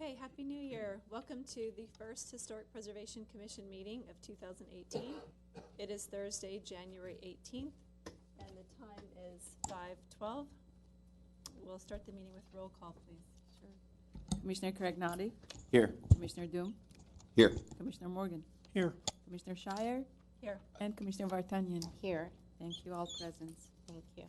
Okay, Happy New Year. Welcome to the first Historic Preservation Commission meeting of 2018. It is Thursday, January 18th, and the time is 5:12. We'll start the meeting with roll call, please. Sure. Commissioner Craig-Naughty. Here. Commissioner Doom. Here. Commissioner Morgan. Here. Commissioner Shire. Here. And Commissioner Vartanian. Here. Thank you, all present. Thank you.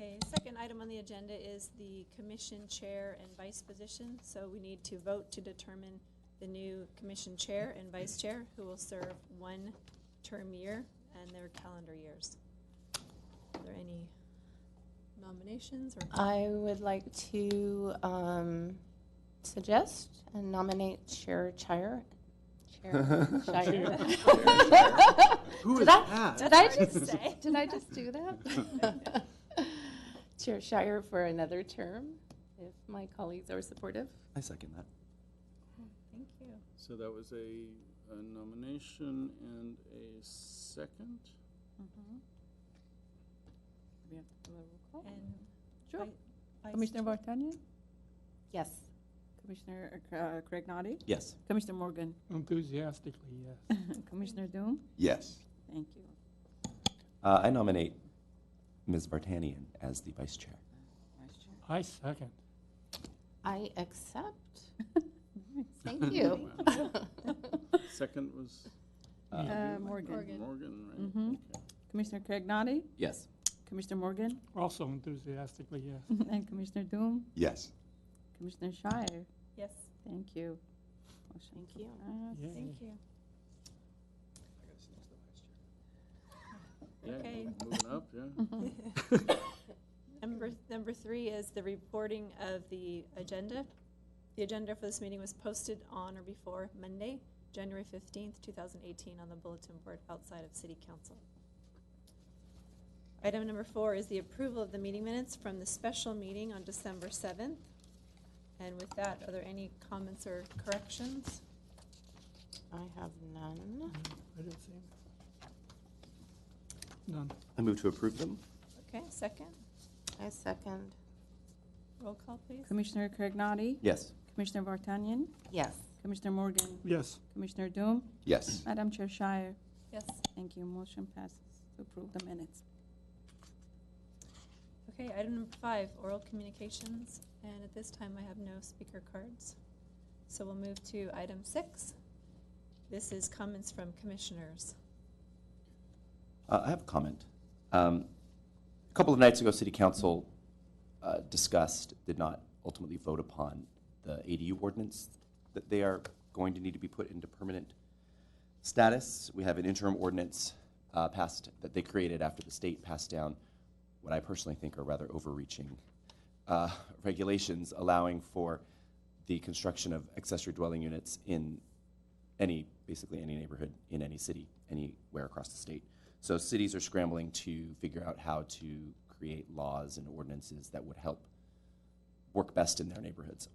Okay, second item on the agenda is the commission chair and vice position. So we need to vote to determine the new commission chair and vice chair who will serve one term year and their calendar years. Are there any nominations? Or I would like to suggest and nominate Chair Shire. Shire. Who is Did I- that? Did I Hard to just say. did I just do that? Chair Shire for another term, if my colleagues are supportive. I second that. Thank you. So that was a nomination and a second. We have to do a roll call. And Sure. vice Commissioner chair? Vartanian. Yes. Commissioner Craig-Naughty. Yes. Commissioner Morgan. Enthusiastically, yes. Commissioner Doom. Yes. Thank you. I nominate Ms. Vartanian as the vice chair. Vice Chair. I second. I accept. Thank you. Second was Morgan. Morgan, right? Mhm. Okay. Commissioner Craig-Naughty. Yes. Commissioner Morgan. Also enthusiastically, yes. And Commissioner Doom. Yes. Commissioner Shire. Yes. Thank you. Motion Thank you. passed. Yay. Thank you. Yeah, Okay. moving up, yeah. Number 3 is the reporting of the agenda. The agenda for this meeting was posted on or before Monday, January 15th, 2018 on the bulletin board outside of City Council. Item number 4 is the approval of the meeting minutes from the special meeting on December 7th. And with that, are there any comments or corrections? I have none. I didn't see him. None. I move to approve them. Okay, second. I second. Roll call, please. Commissioner Craig-Naughty. Yes. Commissioner Vartanian. Yes. Commissioner Morgan. Yes. Commissioner Doom. Yes. Madam Chair Shire. Yes. Thank you. Motion passes to approve the minutes. Okay, item number 5, oral communications. And at this time, I have no speaker cards. So we'll move to item 6. This is comments from commissioners. I have a comment. A couple of nights ago, City Council discussed, did not ultimately vote upon the ADU ordinance that they are going to need to be put into permanent status. We have an interim ordinance passed that they created after the state passed down what I personally think are rather overreaching regulations allowing for the construction of accessory dwelling units in basically any neighborhood in any city, anywhere across the state. So cities are scrambling to figure out how to create laws and ordinances that would help work best in their neighborhoods.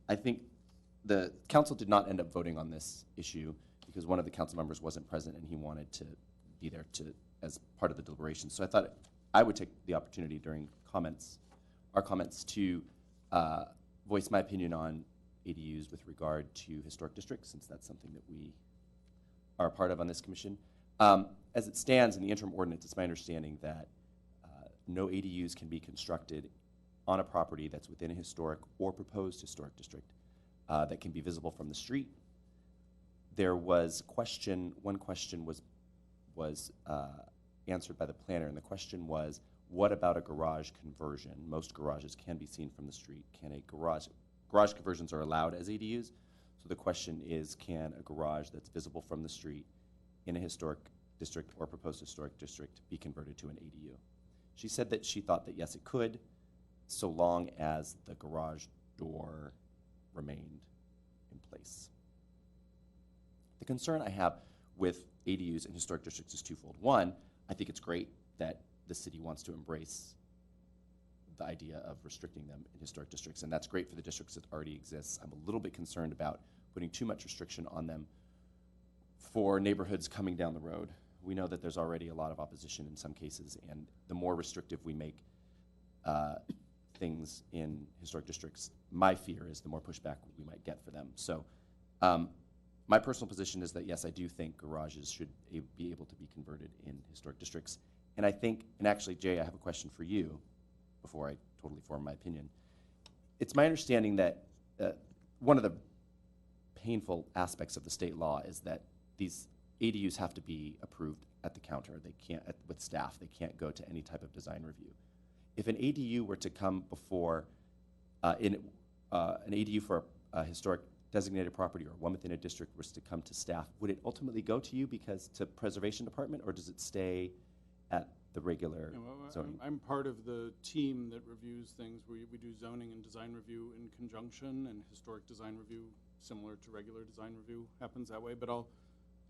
I think the council did not end up voting on this issue because one of the council members wasn't present and he wanted to be there as part of the deliberations. So I thought I would take the opportunity during our comments to voice my opinion on ADUs with regard to historic districts, since that's something that we are a part of on this commission. As it stands in the interim ordinance, it's my understanding that no ADUs can be constructed on a property that's within a historic or proposed historic district that can be visible from the street. There was one question was answered by the planner, and the question was, what about a garage conversion? Most garages can be seen from the street. Can a garage conversions are allowed as ADUs? So the question is, can a garage that's visible from the street in a historic district or proposed historic district be converted to an ADU? She said that she thought that yes, it could, so long as the garage door remained in place. The concern I have with ADUs in historic districts is twofold. One, I think it's great that the city wants to embrace the idea of restricting them in historic districts, and that's great for the districts that already exist. I'm a little bit concerned about putting too much restriction on them for neighborhoods coming down the road. We know that there's already a lot of opposition in some cases, and the more restrictive we make things in historic districts, my fear is the more pushback we might get for them. So my personal position is that, yes, I do think garages should be able to be converted in historic districts. And I think, and actually, Jay, I have a question for you before I totally form my opinion. It's my understanding that one of the painful aspects of the state law is that these ADUs have to be approved at the counter. They can't, with staff, they can't go to any type of design review. If an ADU were to come before, an ADU for a historic designated property or one within a district was to come to staff, would it ultimately go to you because to preservation department, or does it stay at the regular zoning? I'm part of the team that reviews things. We do zoning and design review in conjunction, and historic design review, similar to regular design review, happens that way. But I'll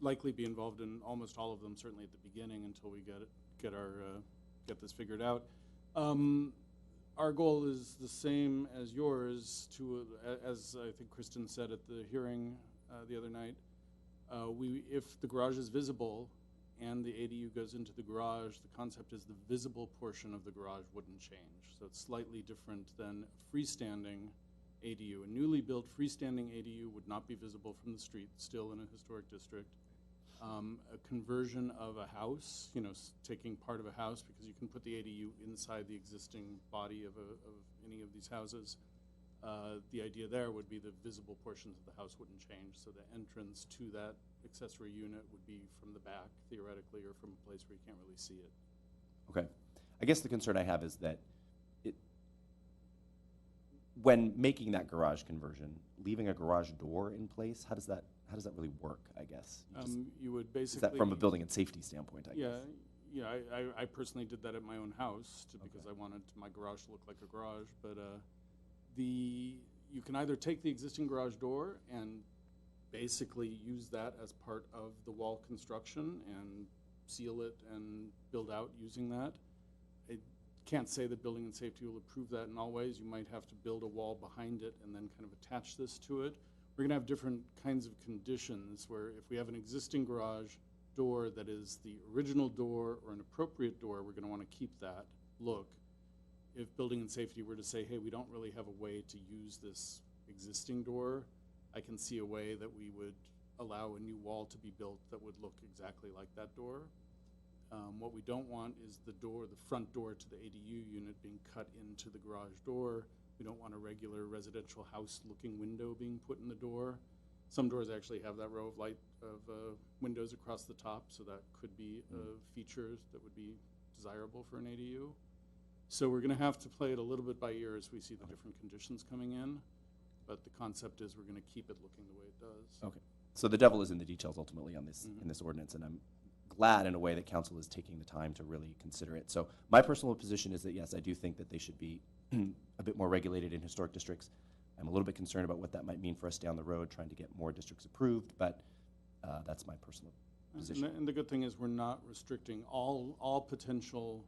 likely be involved in almost all of them, certainly at the beginning, until we get this figured out. Our goal is the same as yours. As I think Kristen said at the hearing the other night, if the garage is visible and the ADU goes into the garage, the concept is the visible portion of the garage wouldn't change. So it's slightly different than a freestanding ADU. A newly built freestanding ADU would not be visible from the street, still in a historic district. A conversion of a house, taking part of a house, because you can put the ADU inside the existing body of any of these houses. The idea there would be the visible portions of the house wouldn't change, so the entrance to that accessory unit would be from the back, theoretically, or from a place where you can't really see it. Okay. I guess the concern I have is that when making that garage conversion, leaving a garage door in place, how does that really work, I guess? You would basically... Is that from a building and safety standpoint, I guess? Yeah, I personally did that at my own house because I wanted my garage to look like a garage. But you can either take the existing garage door and basically use that as part of the wall construction and seal it and build out using that. I can't say that building and safety will approve that in all ways. You might have to build a wall behind it and then kind of attach this to it. We're going to have different kinds of conditions where if we have an existing garage door that is the original door or an appropriate door, we're going to want to keep that look. If building and safety were to say, hey, we don't really have a way to use this existing door, I can see a way that we would allow a new wall to be built that would look exactly like that door. What we don't want is the front door to the ADU unit being cut into the garage door. We don't want a regular residential house-looking window being put in the door. Some doors actually have that row of windows across the top, so that could be a feature that would be desirable for an ADU. So we're going to have to play it a little bit by ear as we see the different conditions coming in, but the concept is we're going to keep it looking the way it does. Okay. So the devil is in the details ultimately on this in this ordinance, and I'm glad in a way that council is taking the time to really consider it. So my personal position is that, yes, I do think that they should be a bit more regulated in historic districts. I'm a little bit concerned about what that might mean for us down the road, trying to get more districts approved, but that's my personal position. And the good thing is we're not restricting. All potential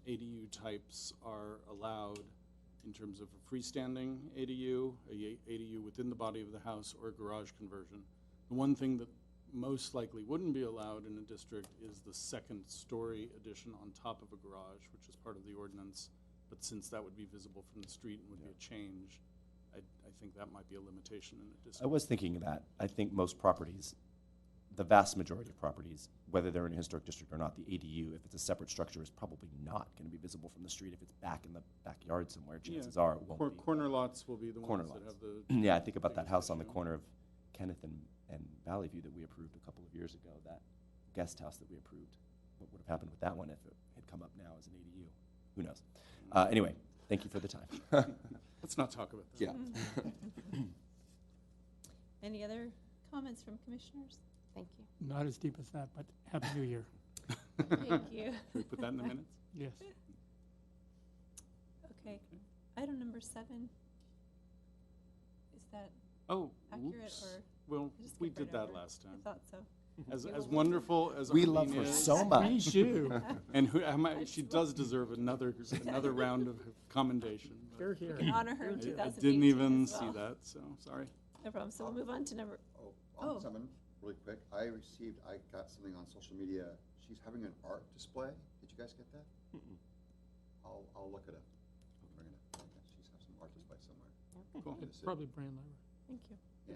ADU types are allowed in terms of a freestanding ADU, ADU within the body of the house, or a garage conversion. The one thing that most likely wouldn't be allowed in a district is the second-story addition on top of a garage, which is part of the ordinance. But since that would be visible from the street and would be a change, I think that might be a limitation in a district. I was thinking that. I think most properties, the vast majority of properties, whether they're in a historic district or not, the ADU, if it's a separate structure, is probably not going to be visible from the street. If it's back in the backyard somewhere, chances are it won't be. Corner lots will be the ones that have the... Yeah, I think about that house on the corner of Kenneth and Valley View that we approved a couple of years ago, that guest house that we approved. What would have happened with that one if it had come up now as an ADU? Who knows? Anyway, thank you for the time. Let's not talk about that. Yeah. Any other comments from commissioners? Thank you. Not as deep as that, but Happy New Year. Thank you. Can we put that in the minutes? Yes. Okay. Item number 7. Is that Oh, accurate oops. or? Well, I just we skipped did right that over? last time. I thought so. As We will look wonderful as We Arlene love her is, so Me much. too. and she does deserve another round of commendation. but Here, here. Honor her in I 2018 didn't even as well. see that, so sorry. No problem. So we'll move on to number. On Oh. 7, really quick, I got something on social media. She's having an art display. Did you guys get that? I'll look it up. I'll bring it up. Cool. Probably Brand Library. Thank you. Yeah.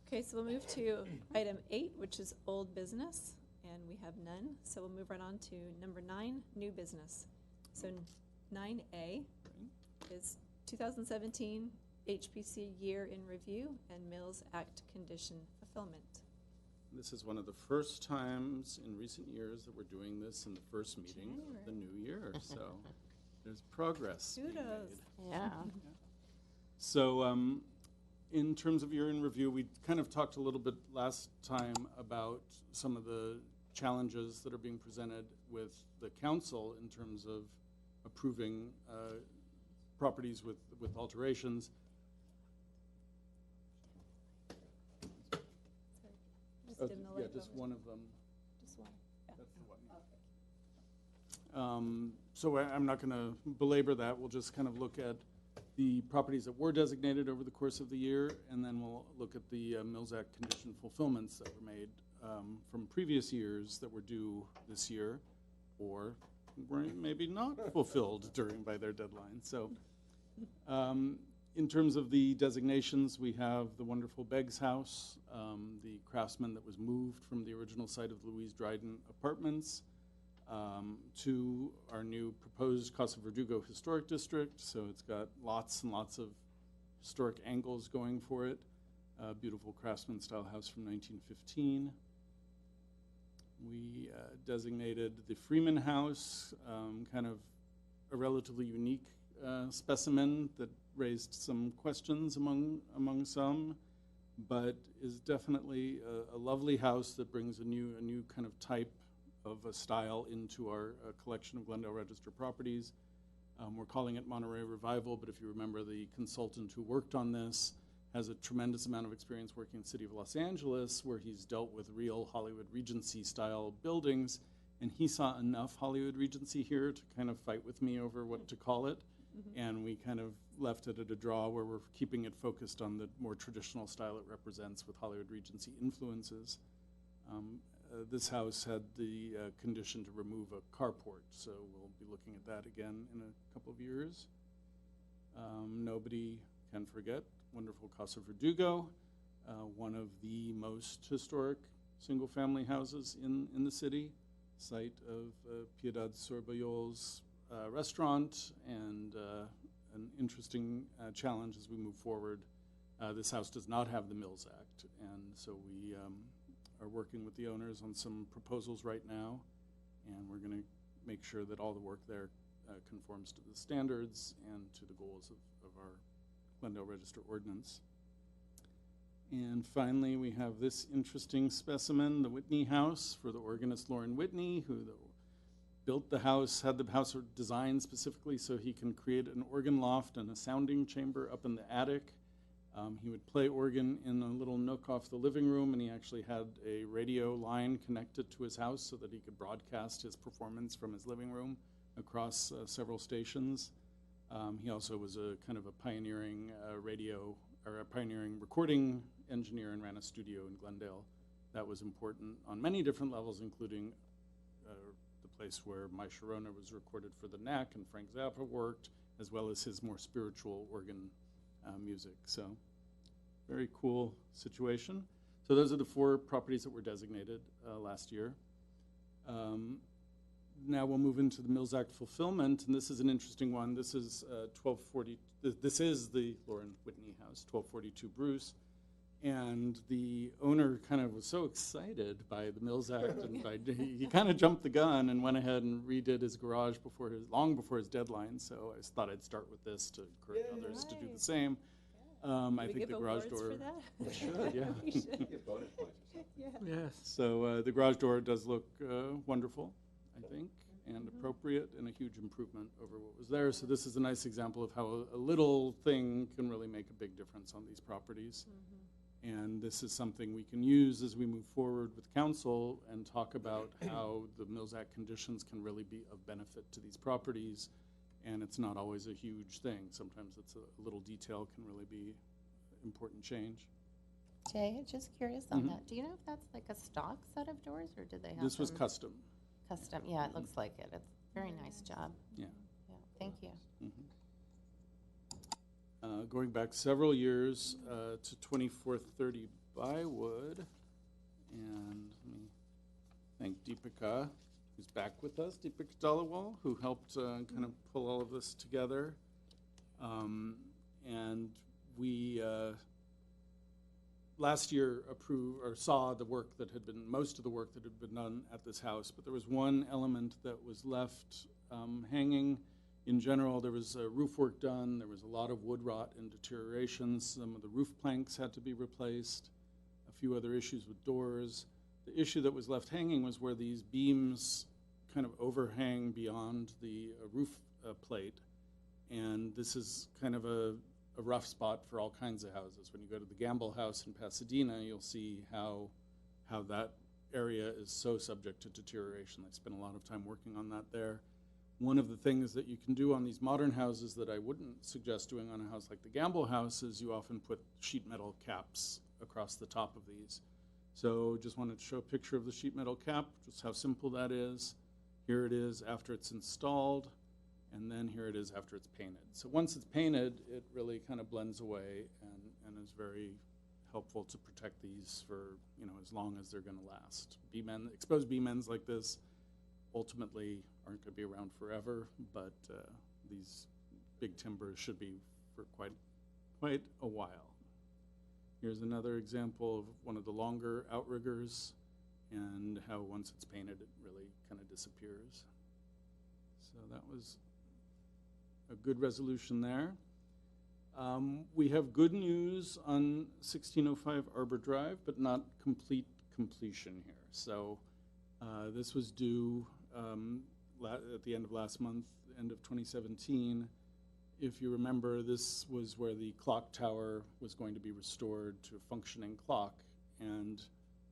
Okay, so we'll move to item 8, which is old business, and we have none. So we'll move right on to number 9, new business. So 9A is 2017 HPC year in review and Mills Act condition fulfillment. This is one of the first times in recent years that we're doing this in the first meeting of the new year, so there's progress being Kudos. made. Yeah. So in terms of year in review, we kind of talked a little bit last time about some of the challenges that are being presented with the council in terms of approving properties with alterations. Just dim the light Just over. one of them. Just one. Yeah. That's the one. So I'm not going to belabor that. We'll just kind of look at the properties that were designated over the course of the year, and then we'll look at the Mills Act condition fulfillments that were made from previous years that were due this year, or were maybe not fulfilled by their deadline. So in terms of the designations, we have the wonderful Beggs House, the craftsman that was moved from the original site of Louise Dryden Apartments to our new proposed Casa Verdugo Historic District. So it's got lots and lots of historic angles going for it. Beautiful craftsman style house from 1915. We designated the Freeman House, kind of a relatively unique specimen that raised some questions among some, but is definitely a lovely house that brings a new kind of type of a style into our collection of Glendale Register properties. We're calling it Monterey Revival, but if you remember, the consultant who worked on this has a tremendous amount of experience working in the city of Los Angeles, where he's dealt with real Hollywood Regency style buildings, and he saw enough Hollywood Regency here to kind of fight with me over what to call it. And we kind of left it at a draw where we're keeping it focused on the more traditional style it represents with Hollywood Regency influences. This house had the condition to remove a carport, so we'll be looking at that again in a couple of years. Nobody can forget wonderful Casa Verdugo, one of the most historic single-family houses in the city, site of Piedad Sorbayol's restaurant, and an interesting challenge as we move forward. This house does not have the Mills Act, and so we are working with the owners on some proposals right now, and we're going to make sure that all the work there conforms to the standards and to the goals of our Glendale Register ordinance. And finally, we have this interesting specimen, the Whitney House, for the organist Lauren Whitney, who built the house, had the house designed specifically so he can create an organ loft and a sounding chamber up in the attic. He would play organ in a little nook off the living room, and he actually had a radio line connected to his house so that he could broadcast his performance from his living room across several stations. He also was a kind of a pioneering pioneering recording engineer and ran a studio in Glendale. That was important on many different levels, including the place where My Sharona was recorded for the Knack and Frank Zappa worked, as well as his more spiritual organ music. So very cool situation. So those are the 4 properties that were designated last year. Now we'll move into the Mills Act fulfillment, and this is an interesting one. This is 1240. This is the Lauren Whitney House, 1242 Bruce, and the owner kind of was so excited by the Mills Act, and he kind of jumped the gun and went ahead and redid his garage long before his deadline. So I thought I'd start with this to encourage others to do the same. I think the garage door. For that? We should, yeah. We should. Get bonus points or something. Yeah. Yes. So the garage door does look wonderful, I think, and appropriate, and a huge improvement over what was there. So this is a nice example of how a little thing can really make a big difference on these properties. And this is something we can use as we move forward with council and talk about how the Mills Act conditions can really be of benefit to these properties. And it's not always a huge thing. Sometimes it's a little detail can really be important change. Jay, just curious on that. Do you know if that's like a stock set of doors, or did they have This was them custom. custom? Yeah, it looks like it. It's a very nice job. Yeah. Yeah, thank you. going back several years to 2430 Bywood. And let me thank Deepika, who's back with us, Deepika Dalawal, who helped kind of pull all of this together. And we last year approved or saw the work that had been, most of the work that had been done at this house, but there was one element that was left hanging. In general, there was roof work done, there was a lot of wood rot and deterioration, some of the roof planks had to be replaced, a few other issues with doors. The issue that was left hanging was where these beams kind of overhang beyond the roof plate, and this is kind of a rough spot for all kinds of houses. When you go to the Gamble house in Pasadena, you'll see how that area is so subject to deterioration. They spent a lot of time working on that there. One of the things that you can do on these modern houses that I wouldn't suggest doing on a house like the Gamble house is you often put sheet metal caps across the top of these. So just wanted to show a picture of the sheet metal cap, just how simple that is. Here it is after it's installed, and then here it is after it's painted. So once it's painted, it really kind of blends away and is very helpful to protect these for, you know, as long as they're going to last. Exposed beam ends like this ultimately aren't going to be around forever, but these big timbers should be for quite a while. Here's another example of one of the longer outriggers and how once it's painted, it really kind of disappears. So that was a good resolution there. We have good news on 1605 Arbor Drive, but not complete completion here. So this was due at the end of last month, end of 2017. If you remember, this was where the clock tower was going to be restored to a functioning clock. And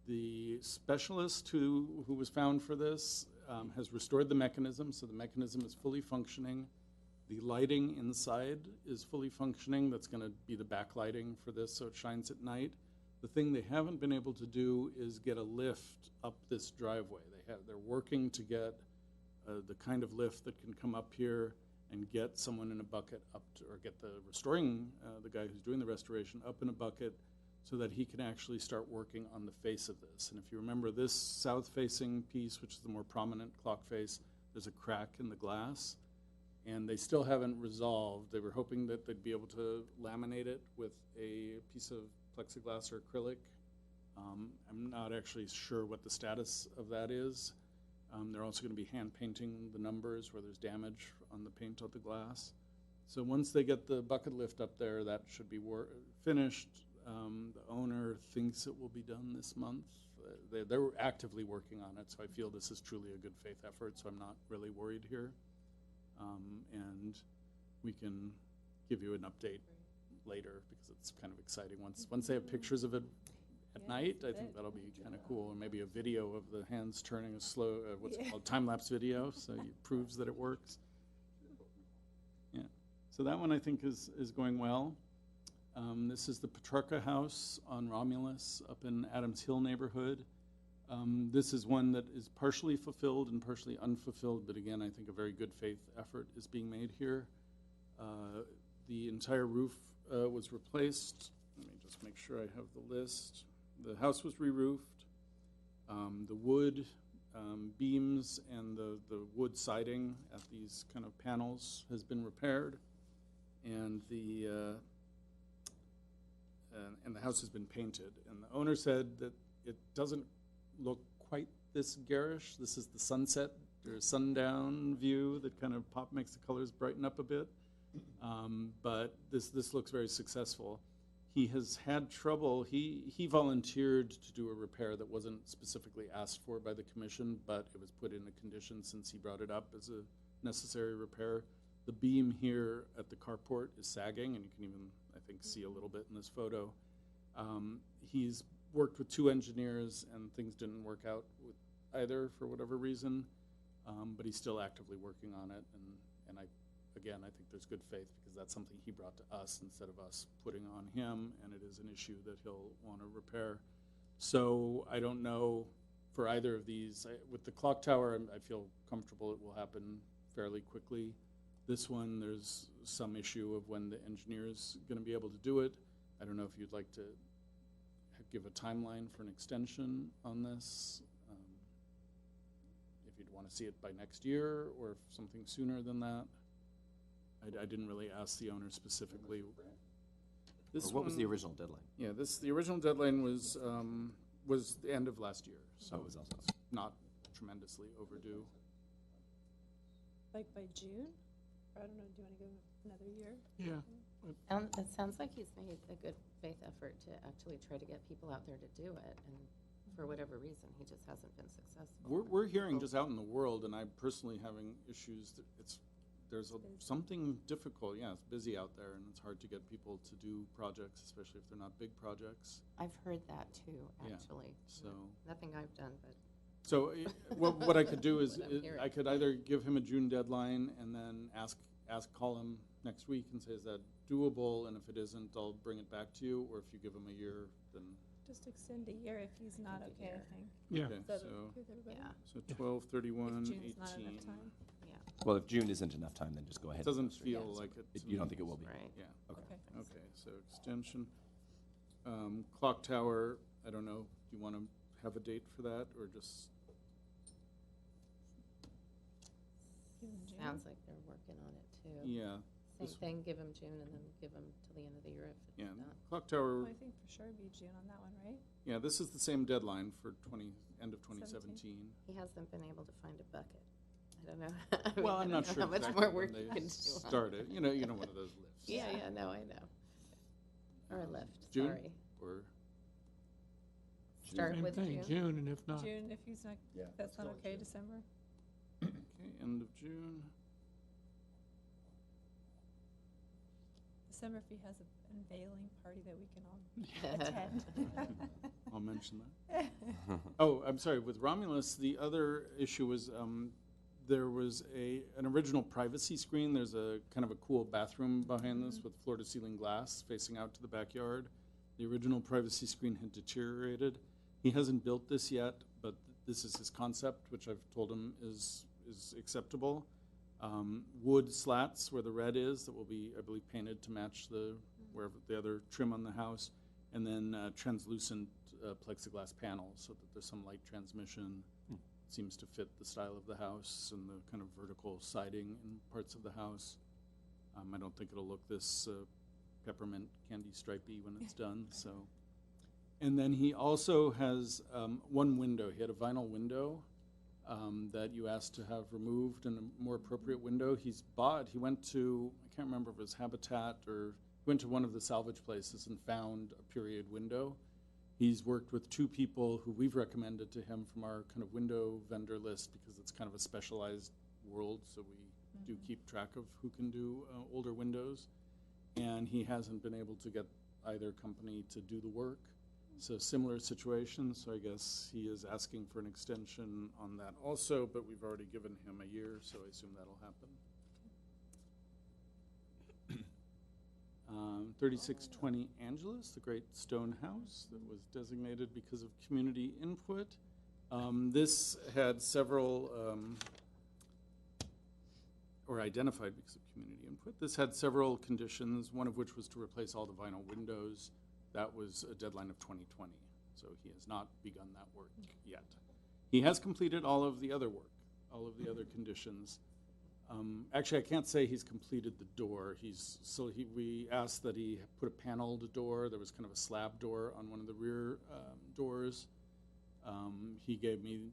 the specialist who was found for this has restored the mechanism, so the mechanism is fully functioning. The lighting inside is fully functioning. That's going to be the backlighting for this, so it shines at night. The thing they haven't been able to do is get a lift up this driveway. They're working to get the kind of lift that can come up here and get someone in a bucket up to, or get the guy who's doing the restoration up in a bucket so that he can actually start working on the face of this. And if you remember this south-facing piece, which is the more prominent clock face, there's a crack in the glass, and they still haven't resolved. They were hoping that they'd be able to laminate it with a piece of plexiglass or acrylic. I'm not actually sure what the status of that is. They're also going to be hand painting the numbers where there's damage on the paint of the glass. So once they get the bucket lift up there, that should be finished. The owner thinks it will be done this month. They're actively working on it, so I feel this is truly a good faith effort, so I'm not really worried here. And we can give you an update later because it's kind of exciting. Once they have pictures of it at night, I think that'll be kind of cool, or maybe a video of the hands turning a slow, what's it called, time-lapse video, so it proves that it works. Yeah, so that one I think is going well. This is the Petrarca house on Romulus up in Adams Hill neighborhood. This is one that is partially fulfilled and partially unfulfilled, but again, I think a very good faith effort is being made here. The entire roof was replaced. Let me just make sure I have the list. The house was re-roofed. The wood beams and the wood siding at these kind of panels has been repaired, and the house has been painted. And the owner said that it doesn't look quite this garish. This is the sunset or sundown view that kind of makes the colors brighten up a bit. But this looks very successful. He has had trouble. He volunteered to do a repair that wasn't specifically asked for by the commission, but it was put in a condition since he brought it up as a necessary repair. The beam here at the carport is sagging, and you can even, I think, see a little bit in this photo. He's worked with 2 engineers, and things didn't work out with either for whatever reason, but he's still actively working on it, and I think there's good faith because that's something he brought to us instead of us putting on him, and it is an issue that he'll want to repair. So I don't know for either of these. With the clock tower, I feel comfortable it will happen fairly quickly. This one, there's some issue of when the engineer's going to be able to do it. I don't know if you'd like to give a timeline for an extension on this. If you'd want to see it by next year, or if something sooner than that. I didn't really ask the owner specifically. Or what was the original deadline? Yeah, the original deadline was the end of last year, so Oh, it was also. it's not tremendously overdue. Like by June? Or I don't know, do you want to give him another year? Yeah. It sounds like he's made a good faith effort to actually try to get people out there to do it, and for whatever reason, he just hasn't been successful. We're hearing just out in the world, and I'm personally having issues that there's something difficult. Yeah, it's busy out there, and it's hard to get people to do projects, especially if they're not big projects. I've heard that too, Yeah, actually. so. Nothing I've done, but So what I could do is What I'm hearing. I could either give him a June deadline and then call him next week and say, is that doable? And if it isn't, I'll bring it back to you. Or if you give him a year, then Just extend a year if he's not Extend a okay, I year. think. Yeah. okay. Is that So okay with everybody? yeah, so 12, 31, If 18. June's not enough time? Well, if June isn't enough time, then just go ahead. It doesn't and go straight. feel Yeah. like it. You don't think it will be? right. Yeah. Okay. Okay. Okay. So extension. Clock tower. I don't know. Do you want to have a date for that, or just? Give him June? Sounds like they're working on it too. Yeah. Same this- thing, give him June and then give him till the end of the year if Yeah. it's not. Clock tower. Well, I think for sure it'd be June on that one, right? Yeah. This is the same deadline for end of 2017. He hasn't been able to find a bucket. I don't know. I mean, Well, I I'm don't not know sure how much exactly more when work they you can do. start it. You know one of those lifts. Yeah, no, I know. Or a lift, June? sorry. Or Start Same with thing, June. June, and if not, June, if he's not, Yeah, that's not still okay, June. December? okay, end of June. December if he has an unveiling party that we can all attend. I'll mention that. Oh, I'm sorry. With Romulus, the other issue was there was an original privacy screen. There's a kind of a cool bathroom behind this with floor-to-ceiling glass facing out to the backyard. The original privacy screen had deteriorated. He hasn't built this yet, but this is his concept, which I've told him is acceptable. Wood slats where the red is that will be, I believe, painted to match wherever the other trim on the house, and then translucent plexiglass panels so that there's some light transmission. Seems to fit the style of the house and the kind of vertical siding in parts of the house. I don't think it'll look this peppermint candy stripey when it's done. So, and then he also has one window. He had a vinyl window that you asked to have removed, and a more appropriate window. He went to, I can't remember if it was Habitat or went to one of the salvage places and found a period window. He's worked with two people who we've recommended to him from our kind of window vendor list because it's kind of a specialized world, so we do keep track of who can do older windows. And he hasn't been able to get either company to do the work. So similar situation, so I guess he is asking for an extension on that also, but we've already given him a year, so I assume that'll happen. 3620 Angelus, the great stone house that was designated because of community input. This had several, or identified because of community input. This had several conditions, one of which was to replace all the vinyl windows. That was a deadline of 2020, so he has not begun that work yet. He has completed all of the other work, all of the other conditions. Actually, I can't say he's completed the door. We asked that he put a paneled door. There was kind of a slab door on one of the rear doors. He gave me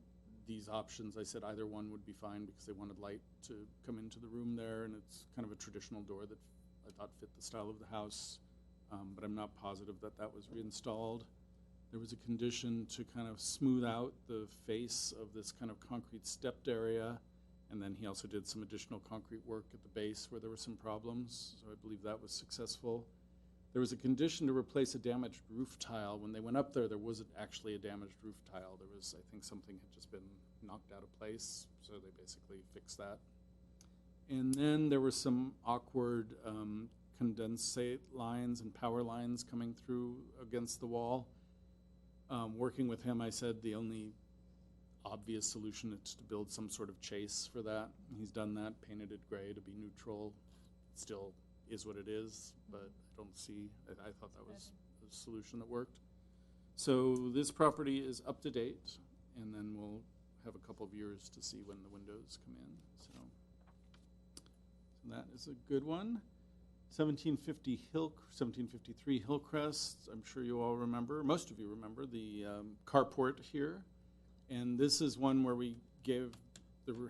these options. I said either one would be fine because they wanted light to come into the room there, and it's kind of a traditional door that I thought fit the style of the house, but I'm not positive that that was reinstalled. There was a condition to kind of smooth out the face of this kind of concrete stepped area. And then he also did some additional concrete work at the base where there were some problems, so I believe that was successful. There was a condition to replace a damaged roof tile. When they went up there wasn't actually a damaged roof tile. There was, I think, something had just been knocked out of place, so they basically fixed that. And then there were some awkward condensate lines and power lines coming through against the wall. Working with him, I said the only obvious solution is to build some sort of chase for that. He's done that, painted it gray to be neutral. Still is what it is, but I don't see, I thought that was a solution that worked. So this property is up to date, and then we'll have a couple of years to see when the windows come in. So that is a good one. 1753 Hillcrest, I'm sure you all remember, most of you remember, the carport here. And this is one where there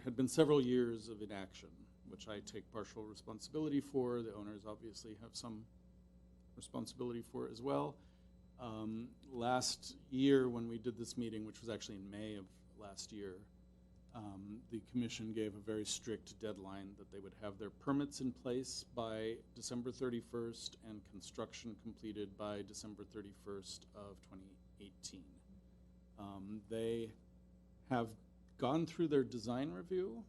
had been several years of inaction, which I take partial responsibility for. The owners obviously have some responsibility for it as well. Last year when we did this meeting, which was actually in May of last year, the commission gave a very strict deadline that they would have their permits in place by December 31st and construction completed by December 31st of 2018. They have gone through their design review,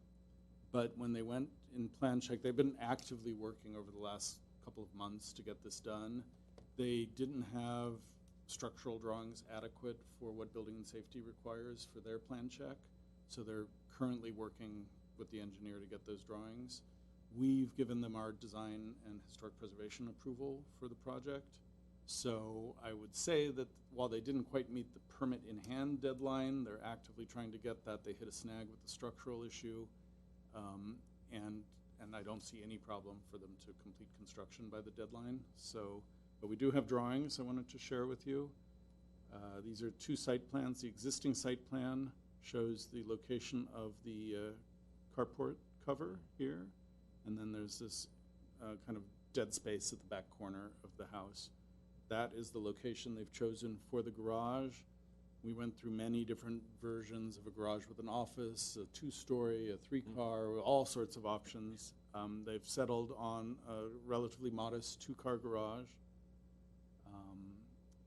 but when they went in plan check, they've been actively working over the last couple of months to get this done. They didn't have structural drawings adequate for what building and safety requires for their plan check. So they're currently working with the engineer to get those drawings. We've given them our design and historic preservation approval for the project. So I would say that while they didn't quite meet the permit in hand deadline, they're actively trying to get that. They hit a snag with the structural issue, and I don't see any problem for them to complete construction by the deadline. So, but we do have drawings I wanted to share with you. These are two site plans. The existing site plan shows the location of the carport cover here, and then there's this kind of dead space at the back corner of the house. That is the location they've chosen for the garage. We went through many different versions of a garage with an office, a two-story, a three-car, all sorts of options. They've settled on a relatively modest two-car garage.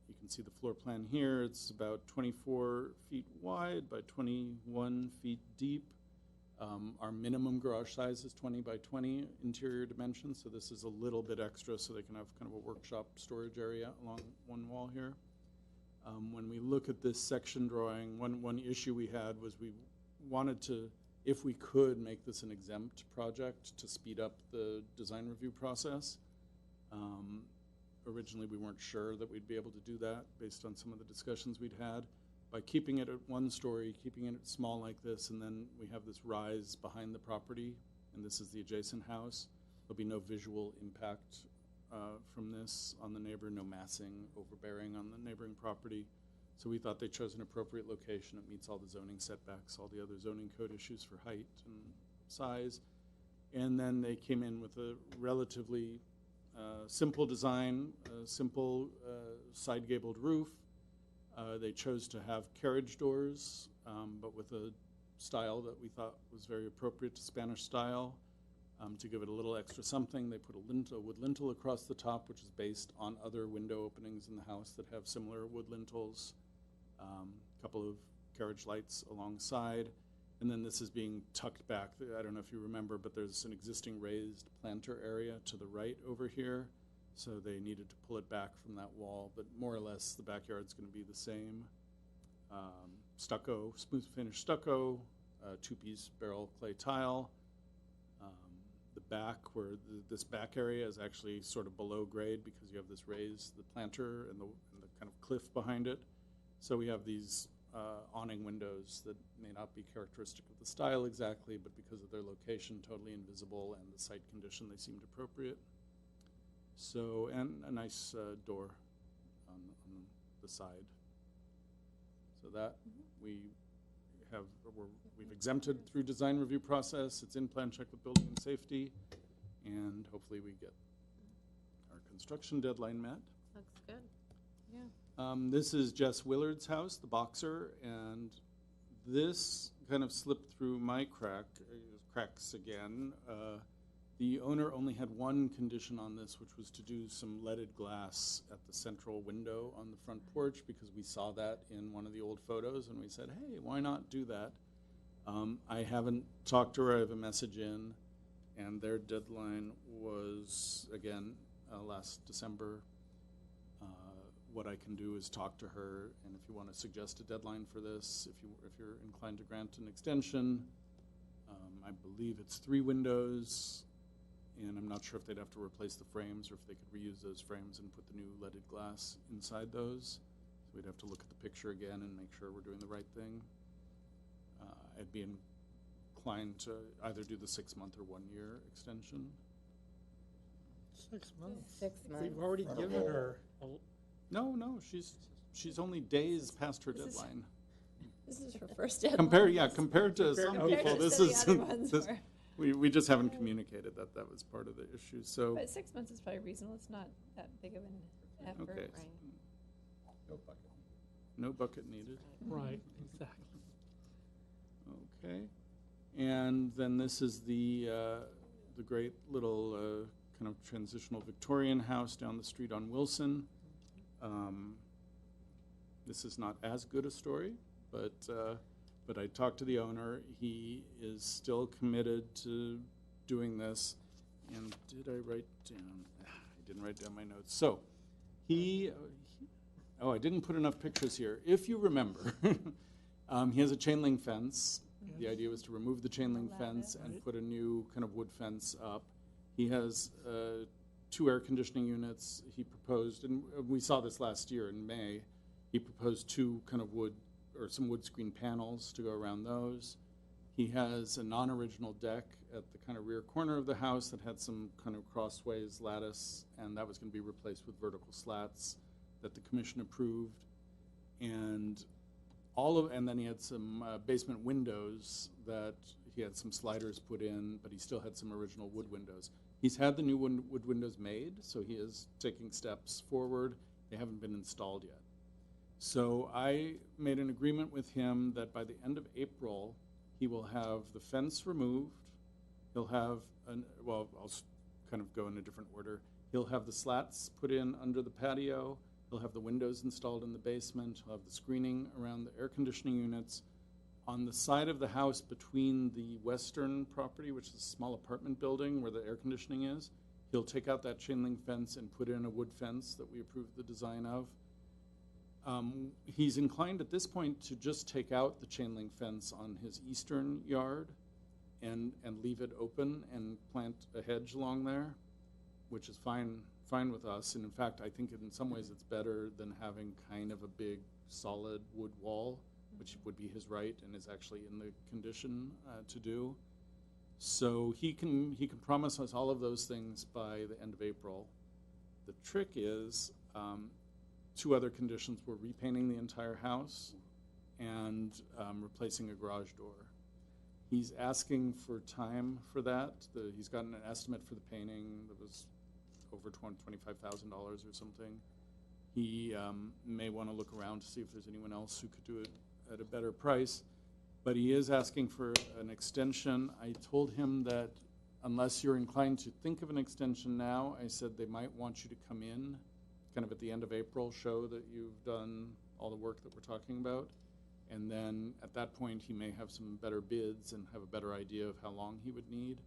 You can see the floor plan here. It's about 24 feet wide by 21 feet deep. Our minimum garage size is 20 by 20 interior dimensions, so this is a little bit extra so they can have kind of a workshop storage area along one wall here. When we look at this section drawing, one issue we had was we wanted to, if we could, make this an exempt project to speed up the design review process. Originally, we weren't sure that we'd be able to do that based on some of the discussions we'd had. By keeping it at one story, keeping it small like this, and then we have this rise behind the property, and this is the adjacent house. There'll be no visual impact from this on the neighbor, no massing, overbearing on the neighboring property. So we thought they chose an appropriate location. It meets all the zoning setbacks, all the other zoning code issues for height and size. And then they came in with a relatively simple design, simple side gabled roof. They chose to have carriage doors, but with a style that we thought was very appropriate to Spanish style. To give it a little extra something, they put a wood lintel across the top, which is based on other window openings in the house that have similar wood lintels. A couple of carriage lights alongside. And then this is being tucked back. I don't know if you remember, but there's an existing raised planter area to the right over here. So they needed to pull it back from that wall, but more or less the backyard's going to be the same. Stucco, smooth finish stucco, two-piece barrel clay tile. The back, where this back area is actually sort of below grade because you have this raised, the planter and the kind of cliff behind it. So we have these awning windows that may not be characteristic of the style exactly, but because of their location, totally invisible, and the site condition, they seemed appropriate. So, and a nice door on the side. So that we've exempted through design review process. It's in plan check with building and safety, and hopefully we get our construction deadline met. Looks good. Yeah. This is Jess Willard's house, the boxer, and this kind of slipped through my cracks again. The owner only had one condition on this, which was to do some leaded glass at the central window on the front porch, because we saw that in one of the old photos, and we said, hey, why not do that? I haven't talked to her. I have a message in, and their deadline was, again, last December. what I can do is talk to her, and if you want to suggest a deadline for this, if you're inclined to grant an extension, I believe it's 3 windows, and I'm not sure if they'd have to replace the frames or if they could reuse those frames and put the new leaded glass inside those. So we'd have to look at the picture again and make sure we're doing the right thing. I'd be inclined to either do the 6-month or 1-year extension. 6 months. 6 months. We've already given her, No, she's only days past her This is- deadline. This is her first deadline. Compared to some Compared people, to this some of is, the other ones this- were- we just haven't communicated that that was part of the issue, so. But 6 months is probably reasonable. It's not that big of an effort. Okay. Right. No bucket needed. right, exactly. Okay. And then this is the great little kind of transitional Victorian house down the street on Wilson. This is not as good a story, but I talked to the owner. He is still committed to doing this. And did I write down? I didn't write down my notes. So oh, I didn't put enough pictures here. If you remember, he has a chain link fence. The idea was to remove the chain link Allow fence it. and put a new kind of wood fence up. He has 2 air conditioning units. He proposed, and we saw this last year in May, he proposed 2 kind of wood, or some wood screen panels to go around those. He has a non-original deck at the kind of rear corner of the house that had some kind of crossways lattice, and that was going to be replaced with vertical slats that the commission approved. And and then he had some basement windows that he had some sliders put in, but he still had some original wood windows. He's had the new wood windows made, so he is taking steps forward. They haven't been installed yet. So I made an agreement with him that by the end of April, he will have the fence removed. He'll have, I'll kind of go in a different order. He'll have the slats put in under the patio. He'll have the windows installed in the basement. He'll have the screening around the air conditioning units. On the side of the house between the western property, which is a small apartment building where the air conditioning is, he'll take out that chain link fence and put in a wood fence that we approved the design of. He's inclined at this point to just take out the chain link fence on his eastern yard and leave it open and plant a hedge along there, which is fine with us. And in fact, I think in some ways it's better than having kind of a big solid wood wall, which would be his right and is actually in the condition to do. So he can promise us all of those things by the end of April. The trick is 2 other conditions were repainting the entire house and replacing a garage door. He's asking for time for that. He's gotten an estimate for the painting that was over $25,000 or something. He may want to look around to see if there's anyone else who could do it at a better price, but he is asking for an extension. I told him that unless you're inclined to think of an extension now, I said they might want you to come in kind of at the end of April, show that you've done all the work that we're talking about, and then at that point he may have some better bids and have a better idea of how long he would need.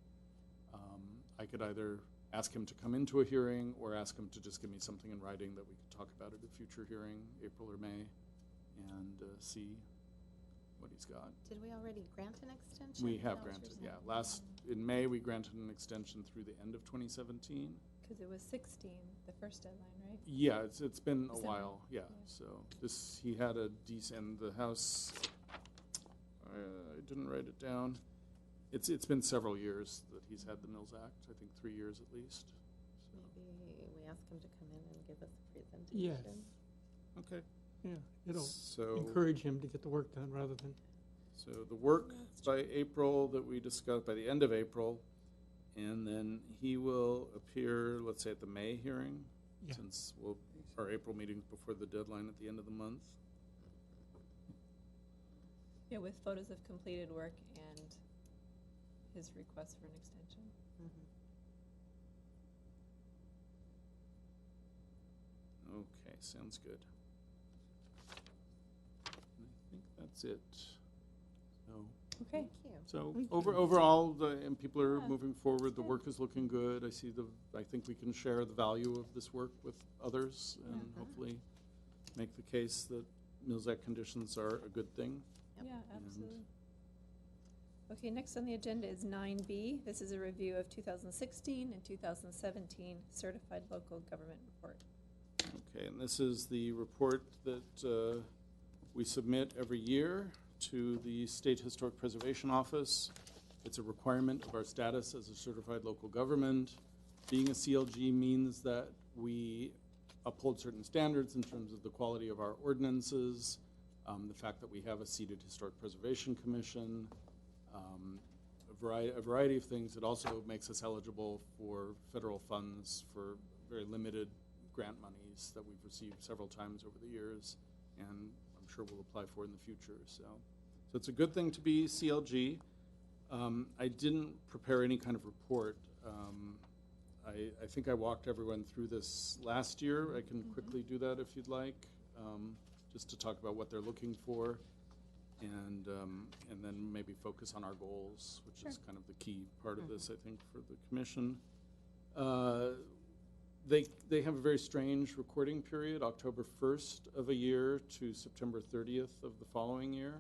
I could either ask him to come into a hearing or ask him to just give me something in writing that we could talk about at a future hearing, April or May, and see what he's got. Did we already grant an extension? We Is have that what granted, you're yeah. saying? In May, we granted an extension through the end of 2017. Because it was 16, the first deadline, right? Yeah, it's been a December. while, yeah. So he had a decent, the house, I didn't write it down. It's been several years that he's had the Mills Act, I think 3 years at least. So, Maybe we ask him to come in and give us a presentation. Yes. okay. Yeah, it'll So, encourage him to get the work done rather than, so the work by April that we discussed, by the end of April, and then he will appear, let's say, at the May hearing, Yeah. since our April meeting's before the deadline at the end of the month. Yeah, with photos of completed work and his request for an extension. Mhm. Okay, sounds good. I think that's it. So, Okay. Thank you. so Thank you. overall, and people are Yeah, moving forward. The good. work is looking good. I think we can share the value of this work with others, and Mhm. hopefully make the case that Mills Act conditions are a good thing. Yep. Yeah, absolutely. Okay, next on the agenda is 9B. This is a review of 2016 and 2017 Certified Local Government Report. Okay, and this is the report that we submit every year to the State Historic Preservation Office. It's a requirement of our status as a certified local government. Being a CLG means that we uphold certain standards in terms of the quality of our ordinances, the fact that we have a seated Historic Preservation Commission, a variety of things. It also makes us eligible for federal funds for very limited grant monies that we've received several times over the years, and I'm sure we'll apply for in the future. So it's a good thing to be CLG. I didn't prepare any kind of report. I think I walked everyone through this last year. I can quickly do that if you'd like, just to talk about what they're looking for, and then maybe focus on our goals, which is kind of the key part of this, I think, for the commission. They have a very strange recording period, October 1st of a year to September 30th of the following year.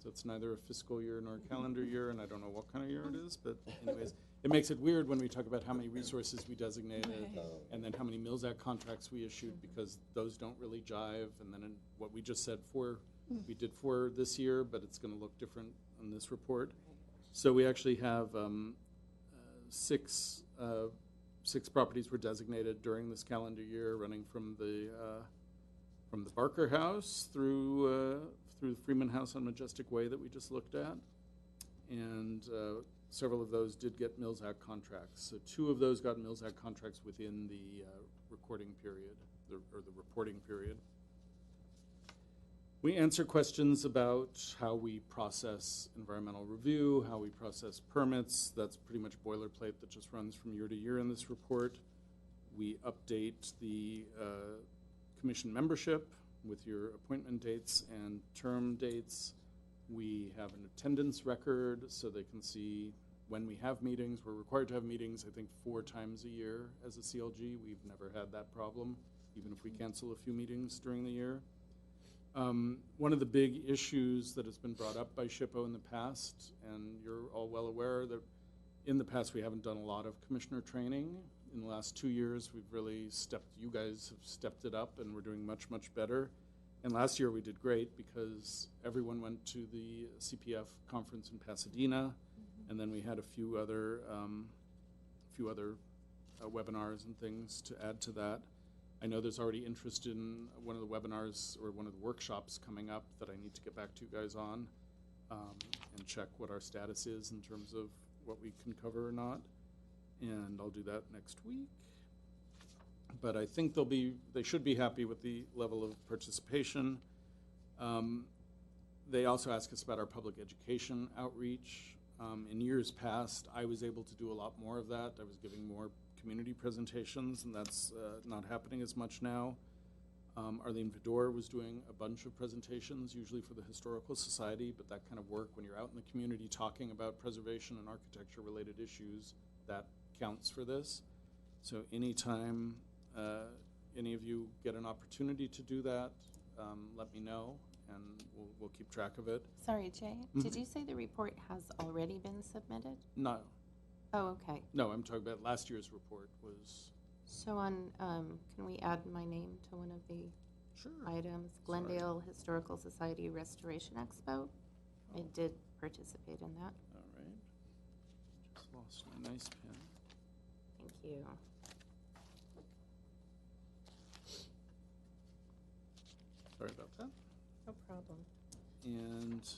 So it's neither a fiscal year nor a calendar year, and I don't know what kind of year it is, but anyways, it makes it weird when we talk about how many resources we designated and then how many Mills Act contracts we issued, because those don't really jive. And then what we just said we did for this year, but it's going to look different on this report. So we actually have six properties were designated during this calendar year, running from the Barker House through the Freeman House on Majestic Way that we just looked at, and several of those did get Mills Act contracts. So 2 of those got Mills Act contracts within the recording period, or the reporting period. We answer questions about how we process environmental review, how we process permits. That's pretty much boilerplate that just runs from year to year in this report. We update the commission membership with your appointment dates and term dates. We have an attendance record so they can see when we have meetings. We're required to have meetings, I think, 4 times a year as a CLG. We've never had that problem, even if we cancel a few meetings during the year. One of the big issues that has been brought up by SHPO in the past, and you're all well aware that in the past we haven't done a lot of commissioner training. In the last 2 years, we've really you guys have stepped it up, and we're doing much, much better. And last year we did great because everyone went to the CPF conference in Pasadena, and then we had a few other webinars and things to add to that. I know there's already interest in one of the webinars or one of the workshops coming up that I need to get back to you guys on, and check what our status is in terms of what we can cover or not. And I'll do that next week. But I think they should be happy with the level of participation. They also ask us about our public education outreach. In years past, I was able to do a lot more of that. I was giving more community presentations, and that's not happening as much now. Arlene Vidor was doing a bunch of presentations, usually for the Historical Society, but that kind of work when you're out in the community talking about preservation and architecture-related issues, that counts for this. So anytime any of you get an opportunity to do that, let me know, and we'll keep track of it. Sorry, Jay, did you say the report has already been submitted? No, Oh, okay. no, I'm talking about last year's report was. So can we add my name to one of the Sure. items? Glendale Historical Society Restoration Expo. I did participate in that. All right. Just lost my nice pen. Thank you. Sorry about that. No problem. And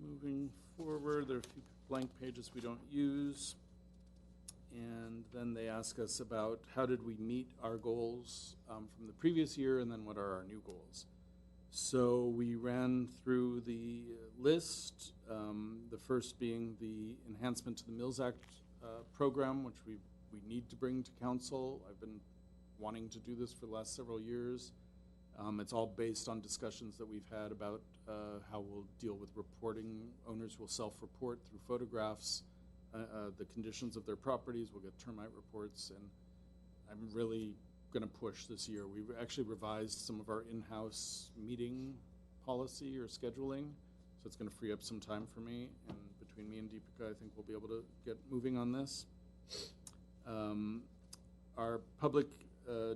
moving forward, there are a few blank pages we don't use. And then they ask us about how did we meet our goals from the previous year, and then what are our new goals. So we ran through the list, the first being the enhancement to the Mills Act program, which we need to bring to council. I've been wanting to do this for the last several years. It's all based on discussions that we've had about how we'll deal with reporting. Owners will self-report through photographs the conditions of their properties. We'll get termite reports, and I'm really going to push this year. We've actually revised some of our in-house meeting policy or scheduling, so it's going to free up some time for me. And between me and Deepika, I think we'll be able to get moving on this. Our public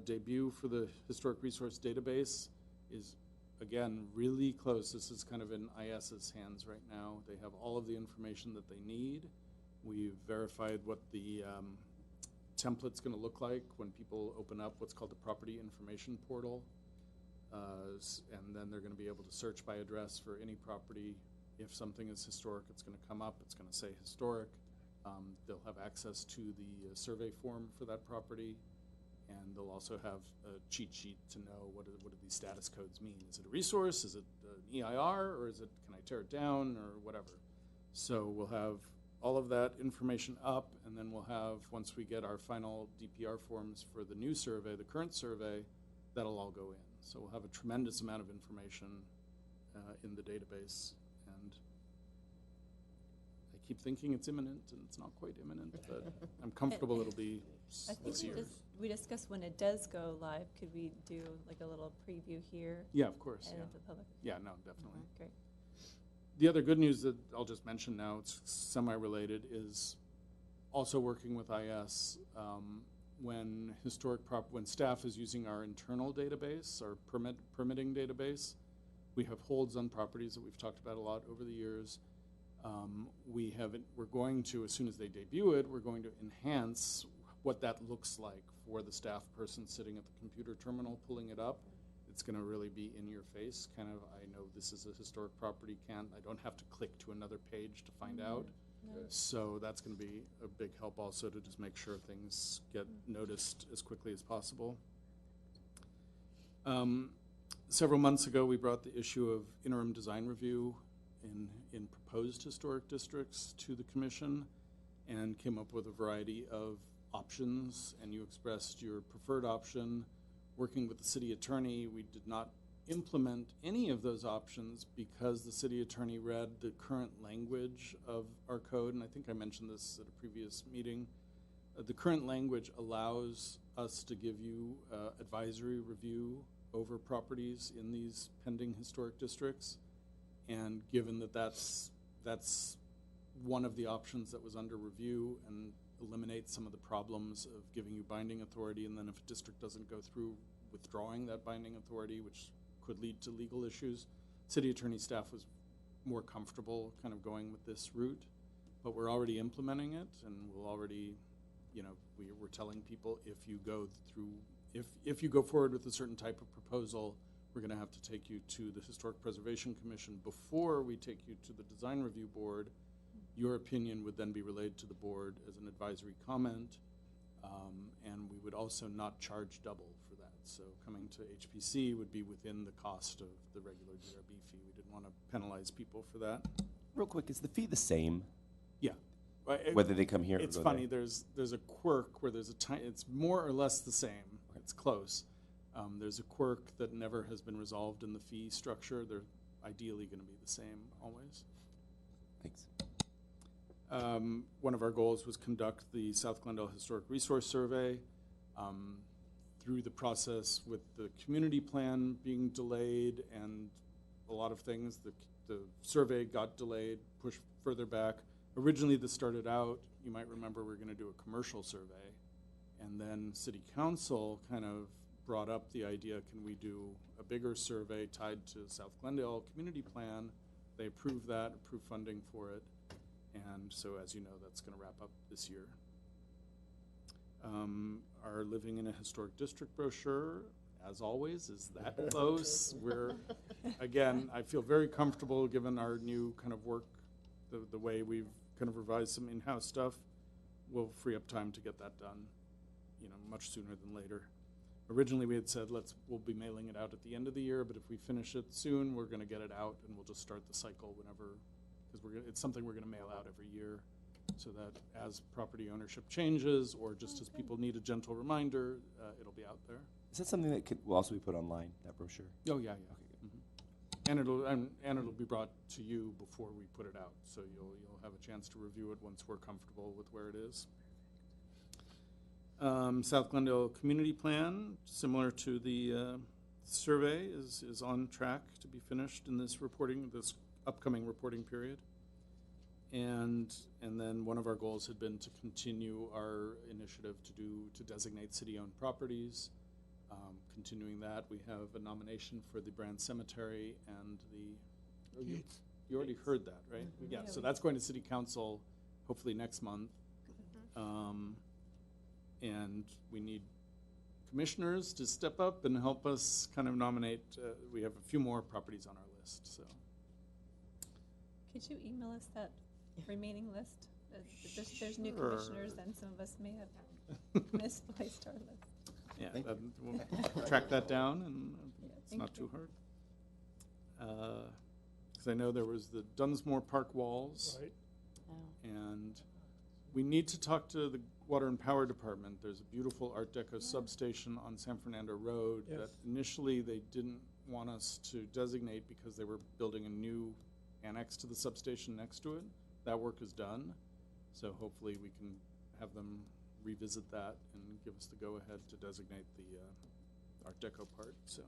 debut for the Historic Resource Database is, again, really close. This is kind of in IS's hands right now. They have all of the information that they need. We've verified what the template's going to look like when people open up what's called the Property Information Portal. And then they're going to be able to search by address for any property. If something is historic, it's going to come up. It's going to say historic. They'll have access to the survey form for that property. And they'll also have a cheat sheet to know what do these status codes mean. Is it a resource? Is it an EIR? Or is it, can I tear it down or whatever? So we'll have all of that information up, and then we'll have, once we get our final DPR forms for the new survey, the current survey, that'll all go in. So we'll have a tremendous amount of information in the database. And I keep thinking it's imminent, and it's not quite imminent, but I'm comfortable it'll be I think this year. we discussed when it does go live, could we do like a little preview here Yeah, of course. and Yeah, at the public? yeah, no, definitely. Great. The other good news that I'll just mention now, it's semi-related, is also working with IS when when staff is using our internal database, our permitting database. We have holds on properties that we've talked about a lot over the years. We're going to, as soon as they debut it, we're going to enhance what that looks like for the staff person sitting at the computer terminal pulling it up. It's going to really be in your face, kind of, I know this is a historic property, I don't have to click to another page to find out. No. So that's going to be a big help also to just make sure things get noticed as quickly as possible. Several months ago, we brought the issue of interim design review in proposed historic districts to the commission and came up with a variety of options, and you expressed your preferred option. Working with the city attorney, we did not implement any of those options because the city attorney read the current language of our code, and I think I mentioned this at a previous meeting. The current language allows us to give you advisory review over properties in these pending historic districts, and given that that's one of the options that was under review and eliminates some of the problems of giving you binding authority, and then if a district doesn't go through, withdrawing that binding authority, which could lead to legal issues. City attorney staff was more comfortable kind of going with this route, but we're already implementing it, and we'll already, we're telling people if you go forward with a certain type of proposal, we're going to have to take you to the Historic Preservation Commission before we take you to the Design Review Board. Your opinion would then be relayed to the board as an advisory comment, and we would also not charge double for that. So coming to HPC would be within the cost of the regular DRB fee. We didn't want to penalize people for that. Real quick, is the fee the same, Yeah. whether they come here It's or go funny, there? there's a quirk where there's it's more or less the same. It's close. There's a quirk that never has been resolved in the fee structure. They're ideally going to be the same always. Thanks. One of our goals was conduct the South Glendale Historic Resource Survey. Through the process with the community plan being delayed and a lot of things, the survey got delayed, pushed further back. Originally this started out, you might remember we were going to do a commercial survey, and then City Council kind of brought up the idea, can we do a bigger survey tied to South Glendale community plan? They approved that, approved funding for it. And so, as you know, that's going to wrap up this year. Our Living in a Historic District brochure, as always, is that close. Again, I feel very comfortable given our new kind of work, the way we've kind of revised some in-house stuff. We'll free up time to get that done, much sooner than later. Originally, we had said we'll be mailing it out at the end of the year, but if we finish it soon, we're going to get it out, and we'll just start the cycle whenever. Because it's something we're going to mail out every year, so that as property ownership changes, or just as people need a gentle reminder, it'll be out there. Is that something that will also be put online, that brochure? Oh yeah. And it'll be brought to you before we put it out, so you'll have a chance to review it once we're comfortable with where it is. South Glendale Community Plan, similar to the survey, is on track to be finished in this upcoming reporting period. And then one of our goals had been to continue our initiative to designate city-owned properties. Continuing that, we have a nomination for the Brand Cemetery and Gates. you already heard that, right? Yeah, Yeah, so we- that's going to City Council hopefully next month. And we need commissioners to step up and help us kind of nominate. We have a few more properties on our list, so. Could you email us that remaining list? There's new Sure. commissioners, and some of us may have misplaced our list. Yeah, Thank we'll track that down, and Yeah, it's thank not you. too hard. Because I know there was the Dunsmore Park walls, Right. Oh, and we need to talk to the Water and Power Department. There's a beautiful Art Deco substation on San Fernando Road Yes. that initially they didn't want us to designate because they were building a new annex to the substation next to it. That work is done, so hopefully we can have them revisit that and give us the go-ahead to designate the Art Deco part, so.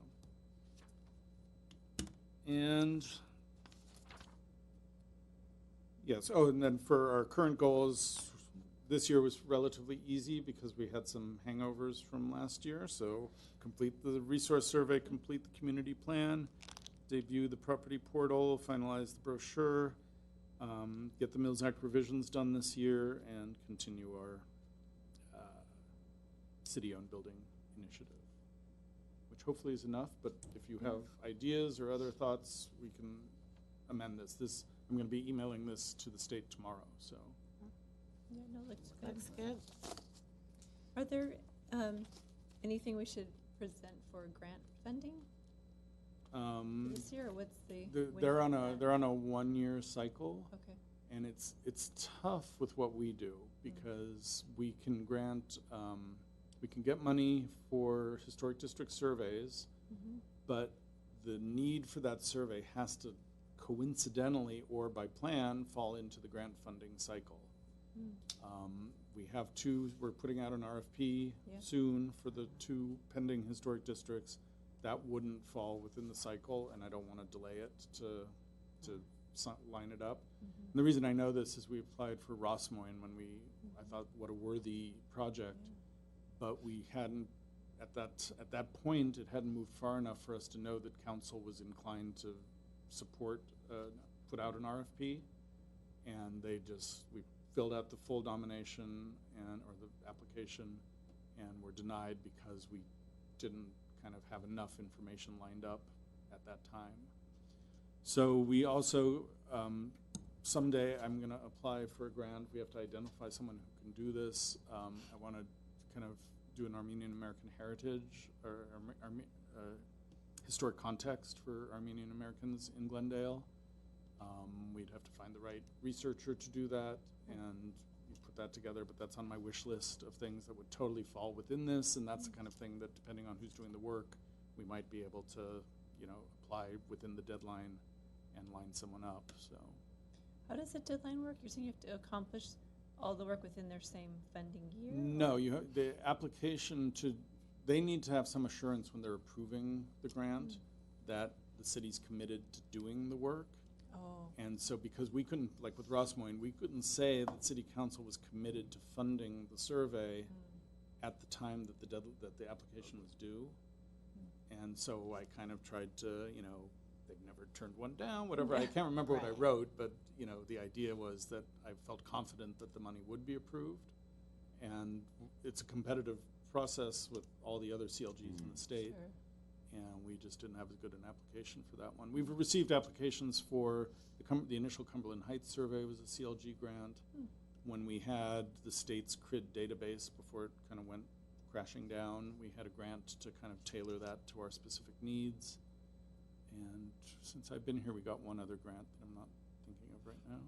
And, yes, oh, and then for our current goals, this year was relatively easy because we had some hangovers from last year, so complete the resource survey, complete the community plan, debut the property portal, finalize the brochure, get the Mills Act revisions done this year, and continue our city-owned building initiative, which hopefully is enough, but if you have ideas or other thoughts, we can amend this. I'm going to be emailing this to the state tomorrow, so. Yeah, no, looks good. looks good. Are there anything we should present for grant funding this year, or what's the? They're on window for they're on a 1-year cycle. that? Okay. And it's tough with what we do because we can grant, we can get money for historic district surveys, but the need for that survey has to coincidentally or by plan fall into the grant funding cycle. We have we're putting out an RFP Yeah. soon for the 2 pending historic districts. That wouldn't fall within the cycle, and I don't want to delay it to line it up. And the reason I know this is we applied for Rossmoyne when I thought what a worthy project, but we hadn't, at that point, it hadn't moved far enough for us to know that council was inclined to support, put out an RFP, and we filled out the full nomination or the application, and were denied because we didn't kind of have enough information lined up at that time. So we also, someday I'm going to apply for a grant. We have to identify someone who can do this. I want to kind of do an Armenian American heritage or historic context for Armenian Americans in Glendale. We'd have to find the right researcher to do that, and we put that together, but that's on my wish list of things that would totally fall within this, and that's the kind of thing that, depending on who's doing the work, we might be able to, apply within the deadline and line someone up, so. How does the deadline work? You're saying you have to accomplish all the work within their same funding year? No, the application they need to have some assurance when they're approving the grant that the city's committed to doing the work. Oh, And so because we couldn't, like with Rossmoyne, we couldn't say that city council was committed to funding the survey at the time that the application was due. And so I kind of tried to, they've never turned one down, whatever. I can't remember what I Right. wrote, but, the idea was that I felt confident that the money would be approved. And it's a competitive process with all the other CLGs in the state. sure. And we just didn't have as good an application for that one. We've received applications for the initial Cumberland Heights survey was a CLG grant. When we had the state's CRID database before it kind of went crashing down, we had a grant to kind of tailor that to our specific needs. And since I've been here, we got one other grant that I'm not thinking of right now.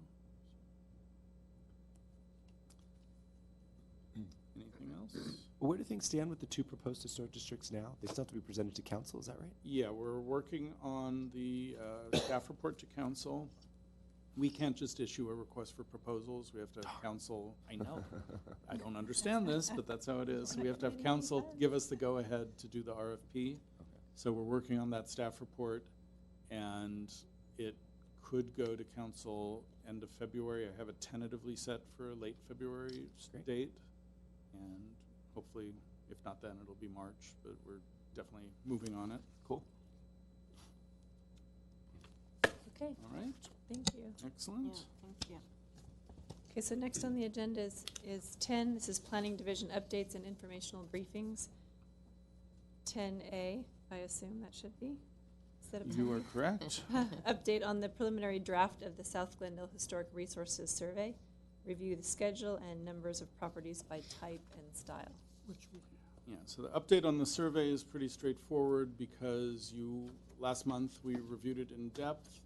Anything else? Where do things stand with the 2 proposed historic districts now? They still have to be presented to council, is that right? Yeah, we're working on the staff report to council, we can't just issue a request for proposals. We have to have council, I know, I don't understand this, but that's how it is. We have to have council give us the go-ahead to do the RFP. So we're working on that staff report, and it could go to council end of February. I have it tentatively set for a late February date, and hopefully, if not then, it'll be March, but we're definitely moving on it. Cool. Okay, All right, thank you. excellent. Thank you. Okay, so next on the agenda is 10. This is Planning Division updates and informational briefings. 10A, I assume that should be. Instead of You 10B. are correct. Update on the preliminary draft of the South Glendale Historic Resources Survey. Review the schedule and numbers of properties by type and style. Yeah, so the update on the survey is pretty straightforward because last month, we reviewed it in depth.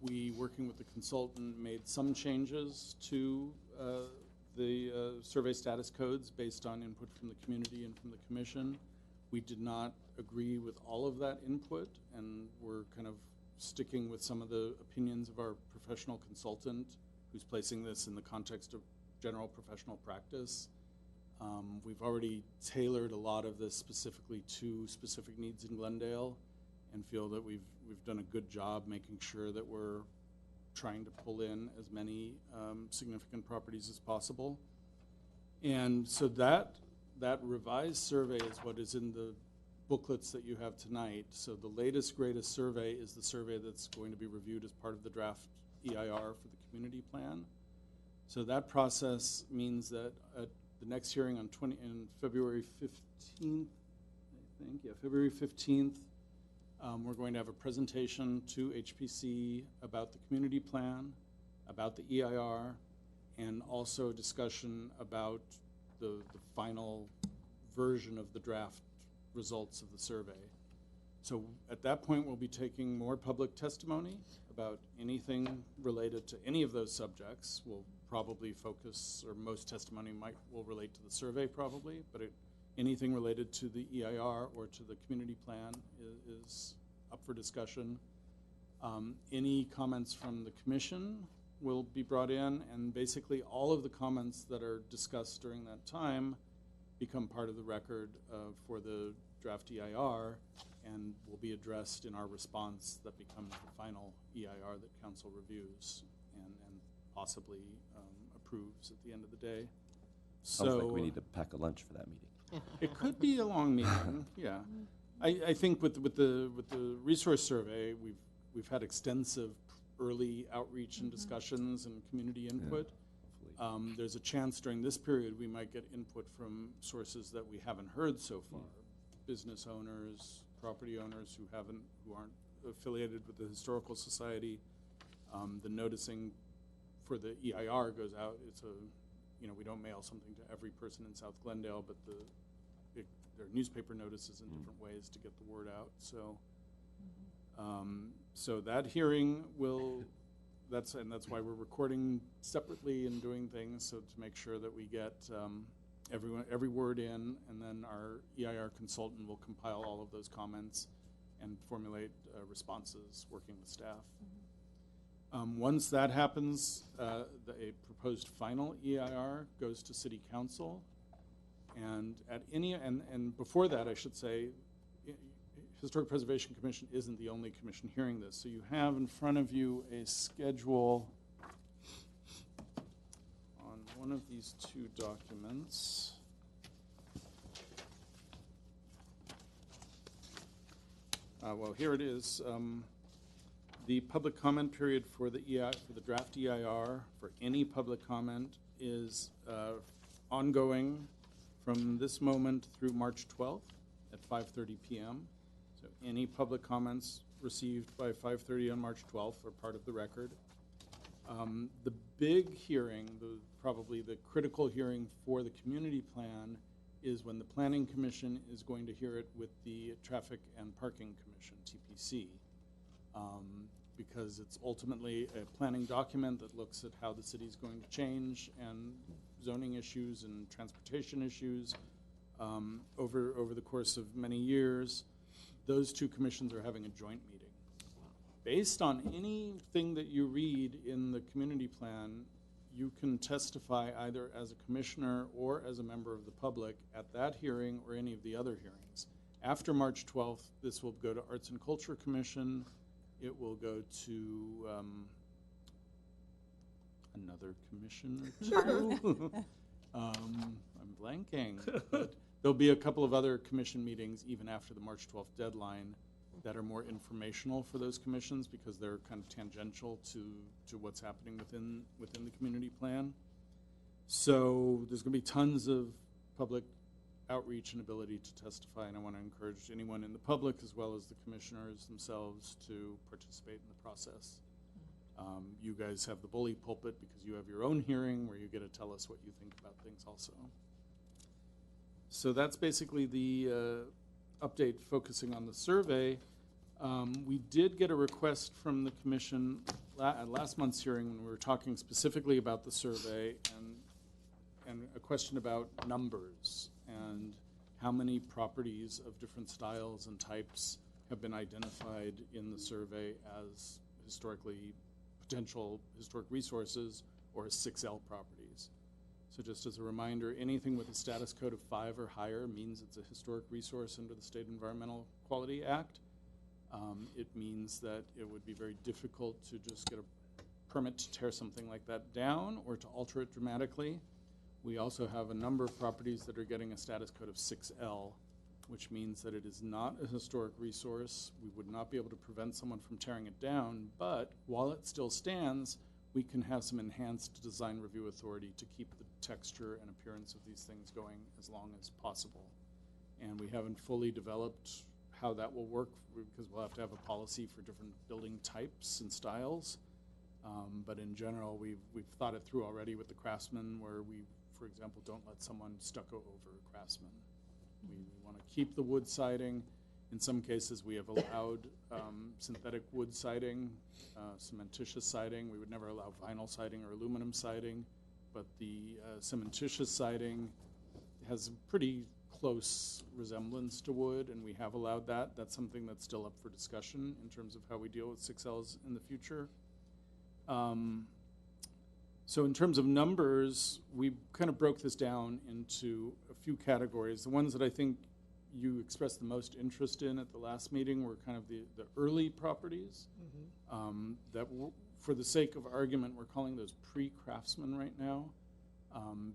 We, working with the consultant, made some changes to the survey status codes based on input from the community and from the commission. We did not agree with all of that input, and we're kind of sticking with some of the opinions of our professional consultant, who's placing this in the context of general professional practice. We've already tailored a lot of this specifically to specific needs in Glendale, and feel that we've done a good job making sure that we're trying to pull in as many significant properties as possible. And so that revised survey is what is in the booklets that you have tonight. So the latest, greatest survey is the survey that's going to be reviewed as part of the draft EIR for the community plan. So that process means that at the next hearing on February 15th, I think, February 15th, we're going to have a presentation to HPC about the community plan, about the EIR, and also a discussion about the final version of the draft results of the survey. So at that point, we'll be taking more public testimony about anything related to any of those subjects. We'll probably focus, or most testimony will relate to the survey probably, but anything related to the EIR or to the community plan is up for discussion. Any comments from the commission will be brought in, and basically all of the comments that are discussed during that time become part of the record for the draft EIR and will be addressed in our response that becomes the final EIR that council reviews and possibly approves at the end of the day. Sounds like we need to pack a lunch for that meeting. It could be a long meeting, yeah. I think with the resource survey, we've had extensive early outreach and discussions and community input. There's a chance during this period we might get input from sources that we haven't heard so far. Business owners, property owners who aren't affiliated with the Historical Society. The noticing for the EIR goes out. We don't mail something to every person in South Glendale, but there are newspaper notices in different ways to get the word out. So, so that hearing that's why we're recording separately and doing things, so to make sure that we get every word in, and then our EIR consultant will compile all of those comments and formulate responses working with staff. Once that happens, a proposed final EIR goes to City Council, and and before that, I should say, Historic Preservation Commission isn't the only commission hearing this. So you have in front of you a schedule on one of these two documents. Well, here it is. The public comment period for the draft EIR for any public comment is ongoing from this moment through March 12th at 5:30 p.m. So any public comments received by 5:30 on March 12th are part of the record. The big hearing, probably the critical hearing for the community plan, is when the Planning Commission is going to hear it with the Traffic and Parking Commission, TPC. Because it's ultimately a planning document that looks at how the city's going to change and zoning issues and transportation issues over the course of many years. Those two commissions are having a joint meeting. based on anything that you read in the community plan, you can testify either as a commissioner or as a member of the public at that hearing or any of the other hearings. After March 12th, this will go to Arts and Culture Commission. It will go to another commission or two. I'm blanking. But there'll be a couple of other commission meetings even after the March 12th deadline that are more informational for those commissions because they're kind of tangential to what's happening within the community plan. So there's going to be tons of public outreach and ability to testify, and I want to encourage anyone in the public as well as the commissioners themselves to participate in the process. You guys have the bully pulpit because you have your own hearing where you get to tell us what you think about things also. So that's basically the update focusing on the survey. We did get a request from the commission at last month's hearing when we were talking specifically about the survey and a question about numbers and how many properties of different styles and types have been identified in the survey as historically potential historic resources or as 6L properties. So just as a reminder, anything with a status code of 5 or higher means it's a historic resource under the State Environmental Quality Act. It means that it would be very difficult to just get a permit to tear something like that down or to alter it dramatically. We also have a number of properties that are getting a status code of 6L, which means that it is not a historic resource. We would not be able to prevent someone from tearing it down, but while it still stands, we can have some enhanced design review authority to keep the texture and appearance of these things going as long as possible. And we haven't fully developed how that will work because we'll have to have a policy for different building types and styles. But in general, we've thought it through already with the craftsman where we, for example, don't let someone stucco over a craftsman. We want to keep the wood siding. In some cases, we have allowed synthetic wood siding, cementitious siding. We would never allow vinyl siding or aluminum siding, but the cementitious siding has a pretty close resemblance to wood, and we have allowed that. That's something that's still up for discussion in terms of how we deal with 6Ls in the future. So in terms of numbers, we kind of broke this down into a few categories. The ones that I think you expressed the most interest in at the last meeting were kind of the early properties. That for the sake of argument, we're calling those pre-craftsmen right now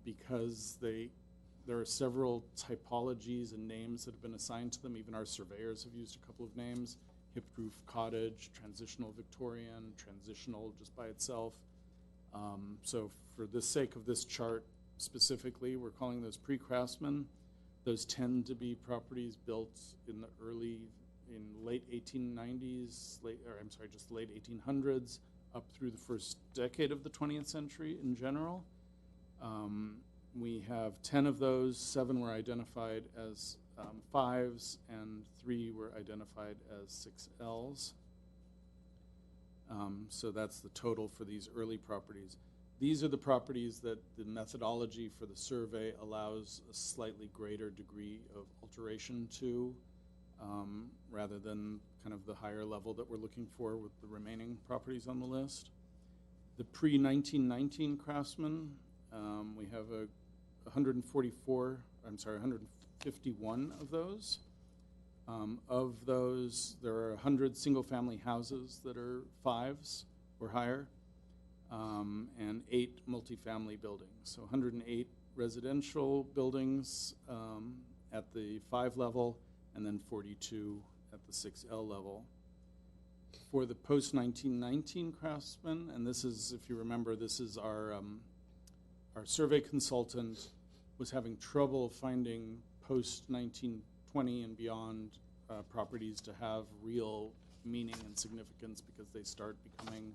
because there are several typologies and names that have been assigned to them. Even our surveyors have used a couple of names: hipped roof cottage, transitional Victorian, transitional just by itself. So for the sake of this chart specifically, we're calling those pre-craftsmen. Those tend to be properties built in the late 1890s, late 1800s, up through the first decade of the 20th century in general. We have 10 of those. 7 were identified as 5s, and 3 were identified as 6Ls. So that's the total for these early properties. These are the properties that the methodology for the survey allows a slightly greater degree of alteration to, rather than kind of the higher level that we're looking for with the remaining properties on the list. The pre-1919 craftsmen, we have 151 of those. Of those, there are 100 single-family houses that are 5s or higher, and 8 multifamily buildings. So 108 residential buildings at the 5 level, and then 42 at the 6L level. For the post-1919 craftsmen, and this is, if you remember, this is our survey consultant was having trouble finding post-1920 and beyond properties to have real meaning and significance because they start becoming,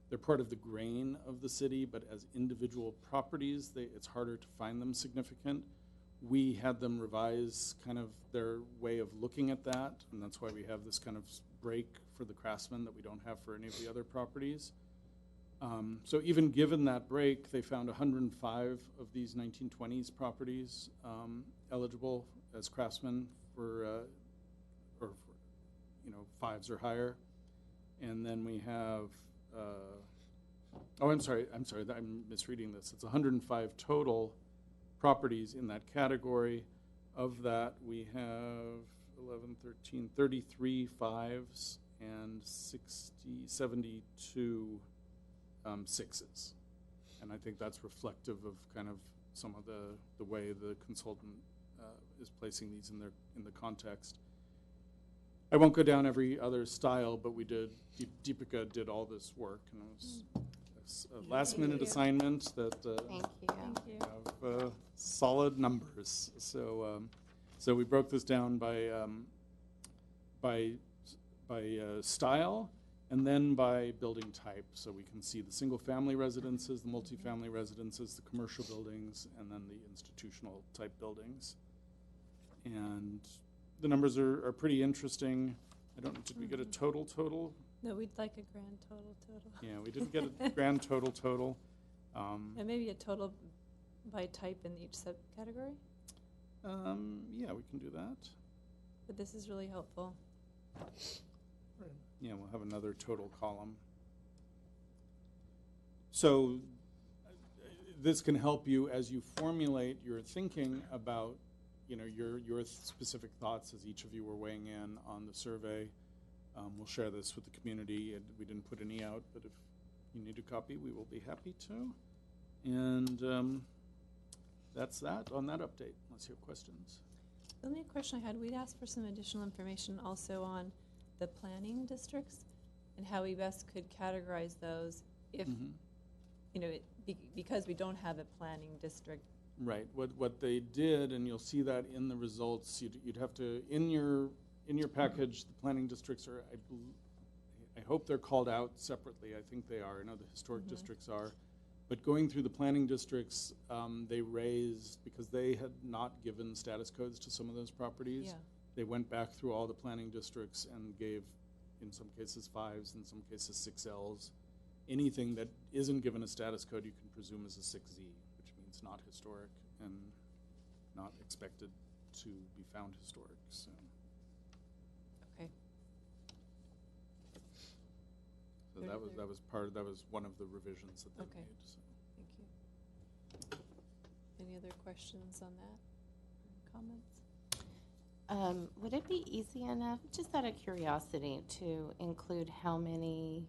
they're part of the grain of the city, but as individual properties, it's harder to find them significant. We had them revise kind of their way of looking at that, and that's why we have this kind of break for the craftsmen that we don't have for any of the other properties. So even given that break, they found 105 of these 1920s properties eligible as craftsmen for 5 5s or higher. And then we have, I'm sorry, I'm misreading this. It's 105 total properties in that category. Of that, we have 11, 13, 33 5s and 72 6s. And I think that's reflective of kind of some of the way the consultant is placing these in the context. I won't go down every other style, but we did, Deepika did all this work, and it was a last-minute you. assignment that Thank you. Thank you. have solid numbers. So we broke this down by style and then by building type. So we can see the single-family residences, the multifamily residences, the commercial buildings, and then the institutional type buildings. And the numbers are pretty interesting. Did we get a total? No, we'd like a grand total. Yeah, we didn't get a grand total. And maybe a total by type in each subcategory, Yeah, we can do that. but this is really helpful. Yeah, we'll have another total column. So this can help you as you formulate your thinking about, your specific thoughts as each of you were weighing in on the survey. We'll share this with the community. And we didn't put any out, but if you need a copy, we will be happy to. And that's that on that update, unless you have questions. The only question I had, we'd asked for some additional information also on the planning districts and how we best could categorize those if, because we don't have a planning district. Right. What they did, and you'll see that in the results, you'd have to, in your package, the planning districts are, I hope they're called out separately. I think they are. I know the historic districts are. But going through the planning districts, they raised, because they had not given status codes to some of those properties, Yeah. they went back through all the planning districts and gave, in some cases, 5s, in some cases, 6Ls. Anything that isn't given a status code, you can presume is a 6Z, which means not historic and not expected to be found historic. So, Okay. so that was one of the revisions that they Okay. made. So. Thank you. Any other questions on that? Comments? Would it be easy enough, just out of curiosity, to include how many,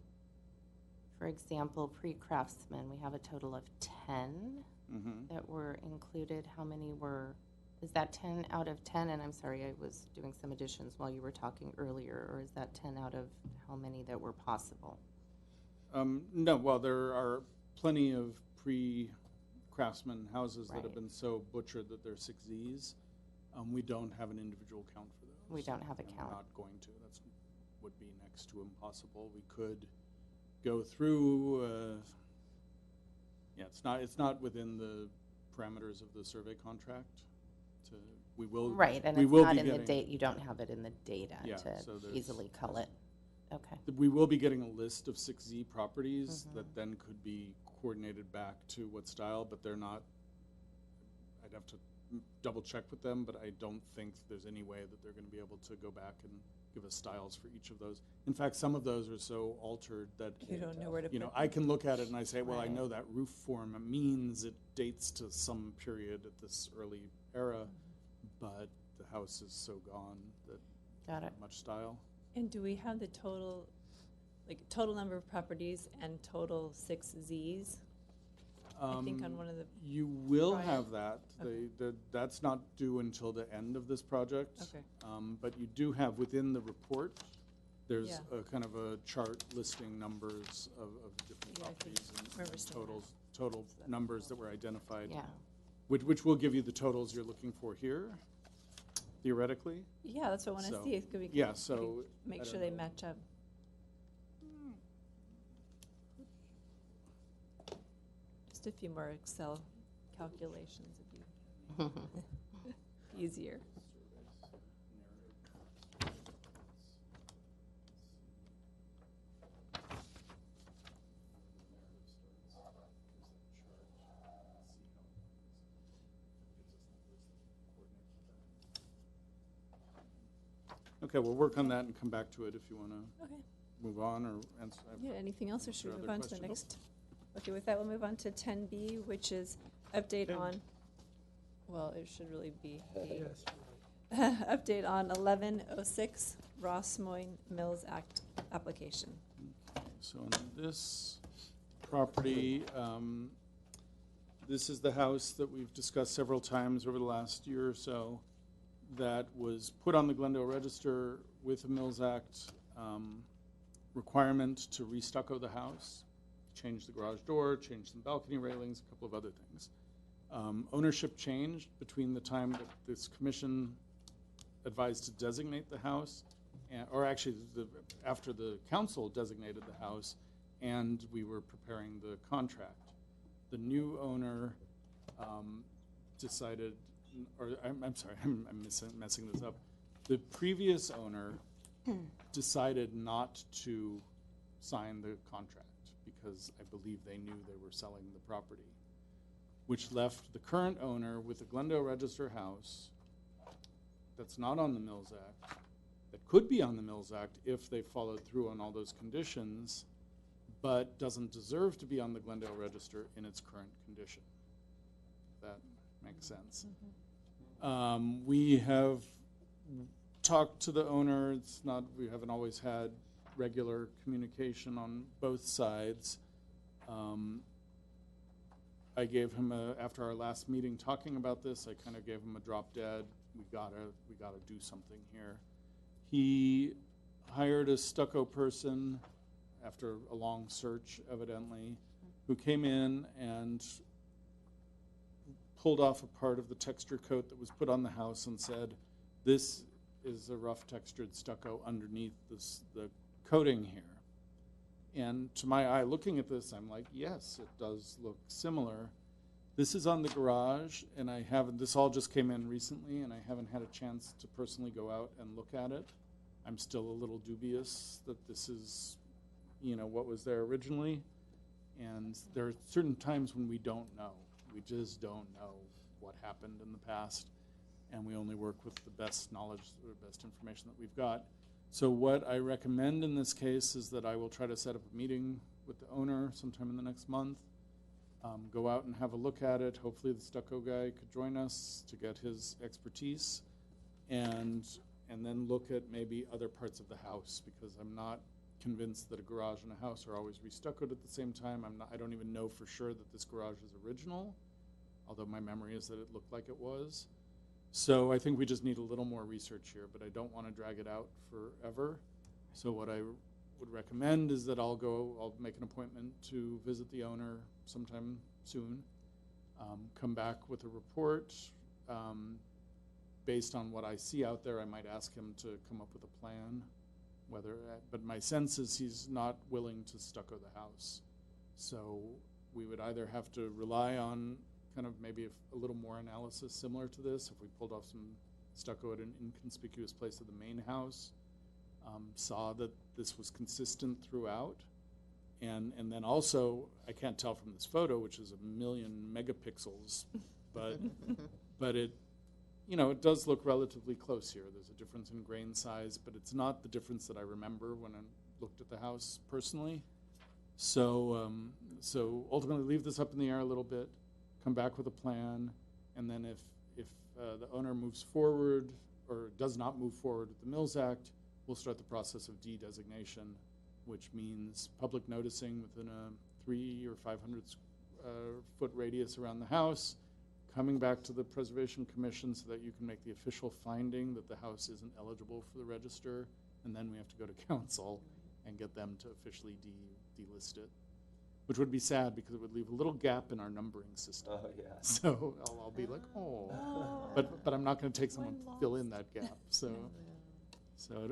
for example, pre-craftsmen? We have a total of 10 that were included. How many is that 10 out of 10? And I'm sorry, I was doing some additions while you were talking earlier, or is that 10 out of how many that were possible? No, well, there are plenty of pre-craftsman houses that have Right. been so butchered that they're 6Zs. We don't have an individual count for those. We don't have a And count. We're not going to. That would be next to impossible. We could go through. It's not within the parameters of the survey contract. We will. Right, and we it's will not be in the getting- date, you don't have it in the data Yeah, so to there's- easily cull it. Okay. We will be getting a list of 6Z properties that then could be coordinated back to what style, but they're not. I'd have to double check with them, but I don't think there's any way that they're going to be able to go back and give us styles for each of those. In fact, some of those are so altered that You don't know where to put I can look at it and I say, well, I Right. know that roof form means it dates to some period at this early era, but the house is so gone that Got it. not much style. And do we have the total number of properties and total 6Zs? I think on one of the, You will Right. have that. Okay. That's not due until the end of this project. Okay. But you do have within the report, there's Yeah. a kind of a chart listing numbers of different Yeah, I think properties I and remember seeing that. total numbers that were identified. Yeah. Which will give you the totals you're looking for here, theoretically. yeah, that's what I want to So, see. If we yeah, can so, make I sure don't they know. match up. Just a few more Excel calculations would be easier. Okay, we'll work on that and come back to it if you want to Okay. move on or answer. Yeah, anything else, or should we Other move on to the questions? next? Okay, with that, we'll move on to 10B, which is update on, well, it should really be A. Yes, Update on 1106 Ross Moyne Mills Act application. So in this property, this is the house that we've discussed several times over the last year or so that was put on the Glendale Register with the Mills Act requirement to re-stucco the house, change the garage door, change some balcony railings, a couple of other things. Ownership changed between the time that this commission advised to designate the house, or actually after the council designated the house, and we were preparing the contract. The new owner decided, or I'm sorry, I'm messing this up. The previous owner decided not to sign the contract because I believe they knew they were selling the property, which left the current owner with a Glendale Register house that's not on the Mills Act, that could be on the Mills Act if they followed through on all those conditions, but doesn't deserve to be on the Glendale Register in its current condition. That makes sense. We have talked to the owner. It's not, we haven't always had regular communication on both sides. I gave him after our last meeting talking about this, I kind of gave him a drop dead. We gotta do something here. He hired a stucco person after a long search, evidently, who came in and pulled off a part of the texture coat that was put on the house and said, this is a rough textured stucco underneath the coating here. And to my eye, looking at this, I'm like, yes, it does look similar. This is on the garage, and this all just came in recently, and I haven't had a chance to personally go out and look at it. I'm still a little dubious that this is, what was there originally. And there are certain times when we don't know. We just don't know what happened in the past, and we only work with the best knowledge or best information that we've got. So what I recommend in this case is that I will try to set up a meeting with the owner sometime in the next month, go out and have a look at it. Hopefully the stucco guy could join us to get his expertise, and then look at maybe other parts of the house, because I'm not convinced that a garage and a house are always restuccoed at the same time. I don't even know for sure that this garage is original, although my memory is that it looked like it was. So I think we just need a little more research here, but I don't want to drag it out forever. So what I would recommend is that I'll make an appointment to visit the owner sometime soon, come back with a report. Based on what I see out there, I might ask him to come up with a plan. But my sense is he's not willing to stucco the house. So we would either have to rely on kind of maybe a little more analysis similar to this, if we pulled off some stucco at an inconspicuous place of the main house, saw that this was consistent throughout, and then also, I can't tell from this photo, which is 1,000,000 megapixels, but it, it does look relatively close here. There's a difference in grain size, but it's not the difference that I remember when I looked at the house personally. So ultimately leave this up in the air a little bit, come back with a plan, and then if the owner moves forward or does not move forward with the Mills Act, we'll start the process of de-designation, which means public noticing within a 300 or 500 foot radius around the house, coming back to the Preservation Commission so that you can make the official finding that the house isn't eligible for the register, and then we have to go to council and get them to officially delist it, which would be sad because it would leave a little gap in our numbering system. Oh, yeah. So I'll be like, oh, but I'm not going to take someone to fill in that gap. So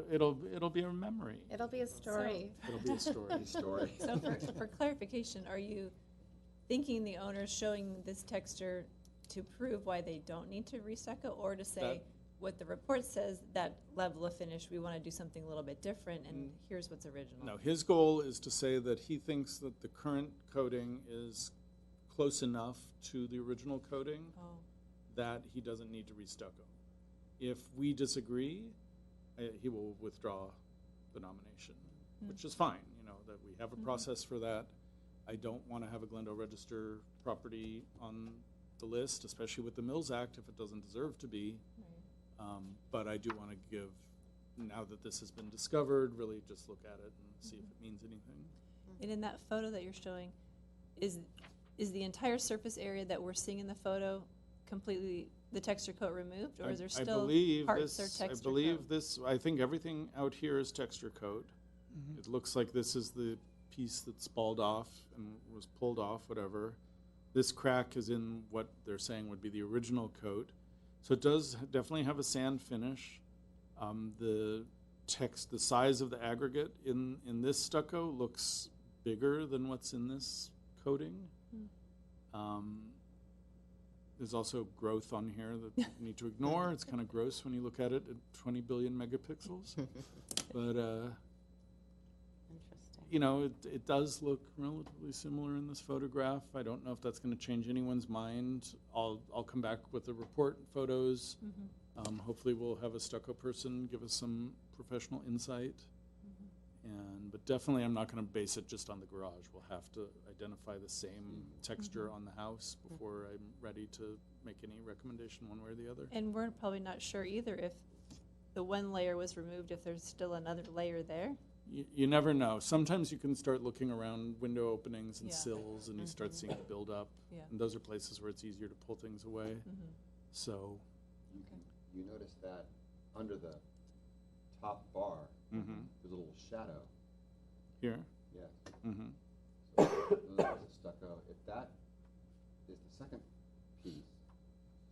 it'll be a memory. It'll be a story. It'll be a story. So for clarification, are you thinking the owner's showing this texture to prove why they don't need to restucco, or to say what the report says, that level of finish, we want to do something a little bit different, and here's what's original? No, his goal is to say that he thinks that the current coating is close enough to the original coating that he doesn't need to restucco. If we disagree, he will withdraw the nomination, which is fine, that we have a process for that. I don't want to have a Glendale Register property on the list, especially with the Mills Act, if it doesn't deserve to be. But I do want to give, now that this has been discovered, really just look at it and see if it means anything. And in that photo that you're showing, is the entire surface area that we're seeing in the photo completely the texture coat removed, or is there still parts or texture coat? I believe this, I think everything out here is texture coat. It looks like this is the piece that's balled off and was pulled off, whatever. This crack is in what they're saying would be the original coat. So it does definitely have a sand finish. The size of the aggregate in this stucco looks bigger than what's in this coating. There's also growth on here that you need to ignore. It's kind of gross when you look at it at 20 billion megapixels. But, Interesting. it does look relatively similar in this photograph. I don't know if that's going to change anyone's mind. I'll come back with the report photos. Hopefully we'll have a stucco person give us some professional insight. But definitely I'm not going to base it just on the garage. We'll have to identify the same texture on the house before I'm ready to make any recommendation one way or the other. And we're probably not sure either if the one layer was removed, if there's still another layer there. You never know. Sometimes you can start looking around window openings and Yeah. sills, and you start seeing it build up. Yeah. And those are places where it's easier to pull things away. So, You notice that under the top bar, there's a little shadow. here. Yes. Mm-hmm. So there's a stucco. If that is the second piece,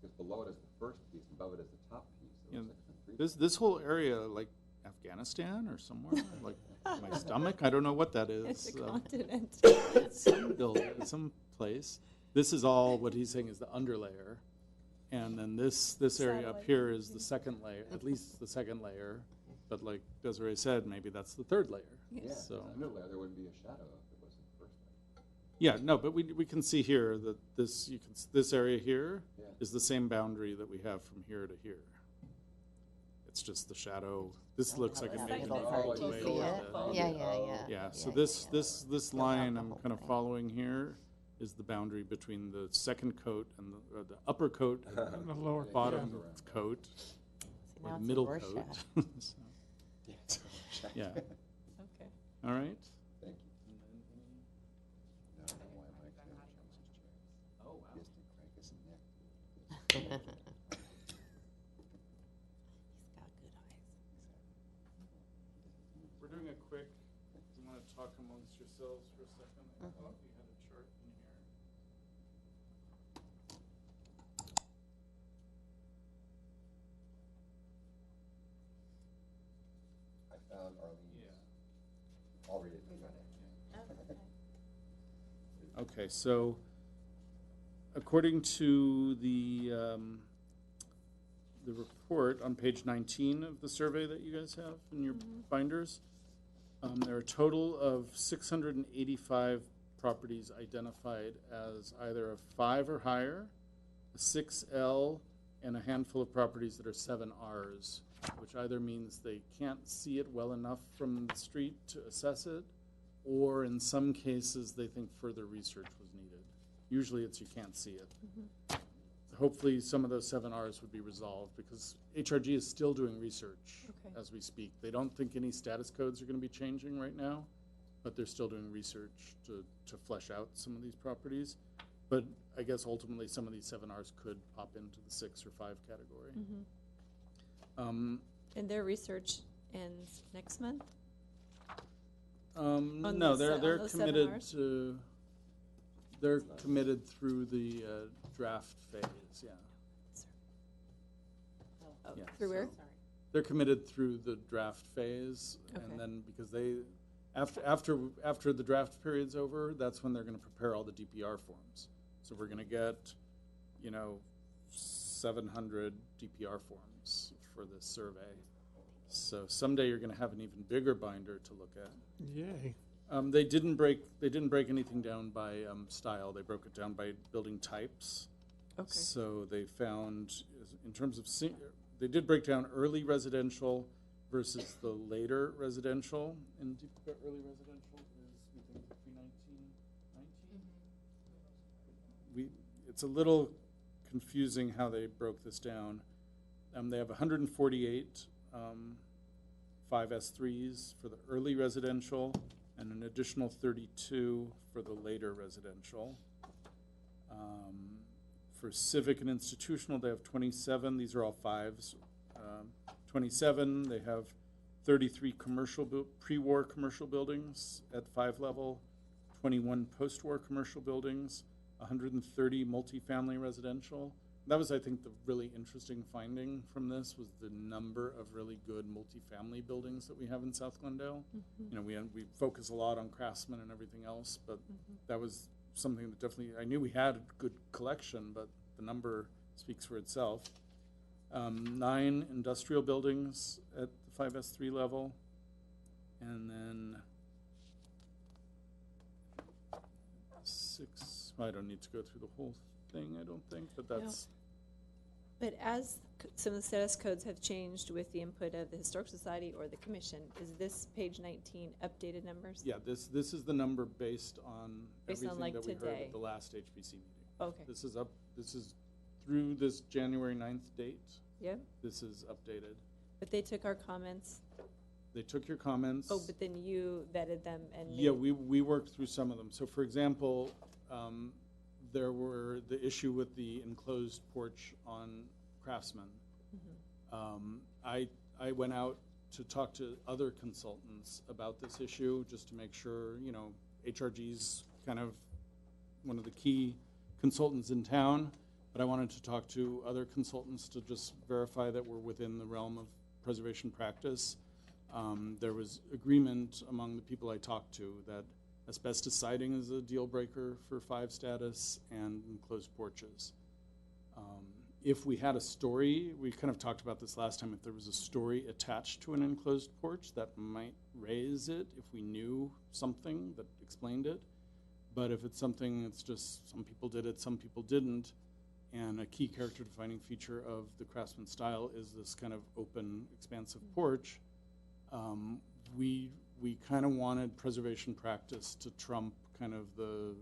because below it is the first piece, above it is the top piece. So Yeah. it's like three This whole area, like Afghanistan or somewhere, like my stomach, I don't know what that is. It's a continent. It's some building, some place. This is all what he's saying is the underlayer, and then this area up Satellite. here is the second layer, at least the second layer. But like Desiree said, maybe that's the third layer. Yeah, So under layer, there wouldn't be a shadow if it wasn't the first layer. yeah, no, but we can see here that this area here is Yeah. the same boundary that we have from here to here. It's just the shadow. This looks like it Yeah. may have It's been hard pulled to away see a little it. bit. Yeah. Yeah, so Yeah, this yeah. this You'll have line the I'm whole kind of thing. following here is the boundary between the second coat and the upper coat and And the lower. bottom Yeah. coat, See, or now the it's a middle Rorschach. coat. So, yeah, Okay. all right. Thank you. Now I know why Mike never changed his chair. Oh, wow. He has to crank his neck. He's got good eyes. We're doing a quick, you want to talk amongst yourselves for a second? I thought you had a chart in here. I found Arlene's. I'll read it. You got it. Okay, so according to the report on page 19 of the survey that you guys have in your binders, there are a total of 685 properties identified as either a 5 or higher, a 6L, and a handful of properties that are 7Rs, which either means they can't see it well enough from the street to assess it, or in some cases, they think further research was needed. Usually it's you can't see it. Hopefully some of those 7Rs would be resolved because HRG is still doing research Okay. as we speak. They don't think any status codes are going to be changing right now, but they're still doing research to flesh out some of these properties. But I guess ultimately some of these 7Rs could pop into the 6 or 5 category. And their research ends next month? No, those they're on those committed 7Rs? to, they're committed through the draft phase, yeah. Oh, Yeah, through where? so they're committed through the draft phase, Okay. and then because they, after the draft period's over, that's when they're gonna prepare all the DPR forms. So we're gonna get, 700 DPR forms for this survey. So someday you're gonna have an even bigger binder to look at. Yay. They didn't break anything down by style. They broke it down by building types. Okay. So they found, in terms of, they did break down early residential, versus the later residential. And the early residential is, we think, pre-1990. It's a little confusing how they broke this down. They have 148 5S3s for the early residential and an additional 32 for the later residential. For civic and institutional, they have 27. These are all 5s. 27, they have 33 pre-war commercial buildings at 5 level, 21 post-war commercial buildings, 130 multifamily residential. That was, I think, the really interesting finding from this was the number of really good multifamily buildings that we have in South Glendale. You know, we focus a lot on Craftsman and everything else, but that was something that definitely, I knew we had a good collection, but the number speaks for itself. 9 industrial buildings at the 5S3 level, and then 6, I don't need to go through the whole thing, I don't think, but that's... But as some of the status codes have changed with the input of the Historic Society or the Commission, is this page 19 updated numbers? Yeah, this is the number based on everything like that we heard today. at the last HBC meeting. Okay. This is through this January 9th date. Yep. This is updated. But they took our comments. They took your comments. Oh, but then you vetted them and Yeah, made- we worked through some of them. So for example, there were the issue with the enclosed porch on Craftsman. I went out to talk to other consultants about this issue just to make sure, you know, HRG's kind of one of the key consultants in town, but I wanted to talk to other consultants to just verify that we're within the realm of preservation practice. There was agreement among the people I talked to that asbestos siding is a deal breaker for 5 status and enclosed porches. If we had a story, we kind of talked about this last time, if there was a story attached to an enclosed porch, that might raise it if we knew something that explained it. But if it's something that's just some people did it, some people didn't, and a key character defining feature of the Craftsman style is this kind of open, expansive porch, we kind of wanted preservation practice to trump kind of the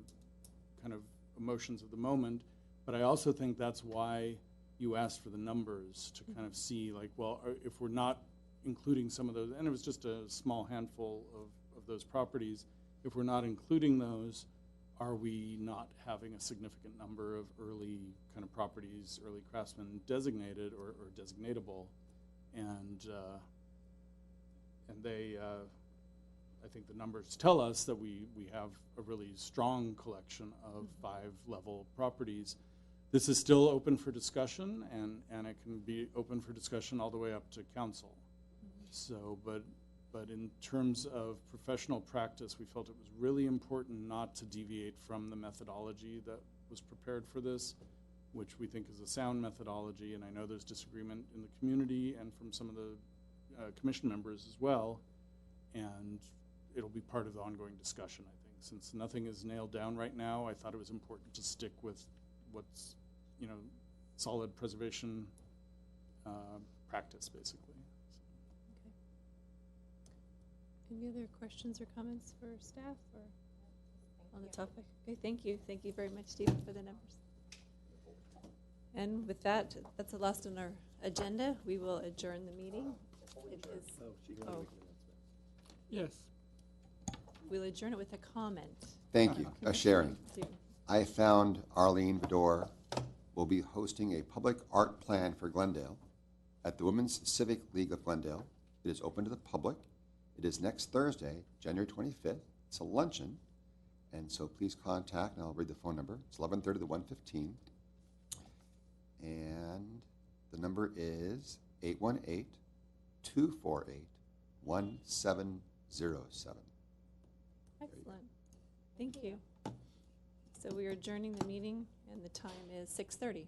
kind of emotions of the moment. But I also think that's why you asked for the numbers to kind of see, like, well, if we're not including some of those, and it was just a small handful of those properties, if we're not including those, are we not having a significant number of early kind of properties, early Craftsman designated or designatable? And they, I think the numbers tell us that we have a really strong collection of 5-level properties. This is still open for discussion, and it can be open for discussion all the way up to council. So, but in terms of professional practice, we felt it was really important not to deviate from the methodology that was prepared for this, which we think is a sound methodology, and I know there's disagreement in the community and from some of the commission members as well, and it'll be part of the ongoing discussion, I think. Since nothing is nailed down right now, I thought it was important to stick with what's, you know, solid preservation practice, basically. Any other questions or comments for staff or on the topic? Okay, thank you. Thank you very much, Stephen, for the numbers. And with that, that's the last on our agenda. We will adjourn the meeting. It is, Yes. we'll adjourn it with a comment. Thank you. Sharon, Stephen. I found Arlene Bedore will be hosting a public art plan for Glendale at the Women's Civic League of Glendale. It is open to the public. It is next Thursday, January 25th. It's a luncheon, and so please contact, and I'll read the phone number. It's 11:30 to 1:15, and the number is 818-248-1707. Excellent. Thank you. So we are adjourning the meeting, and the time is 6:30.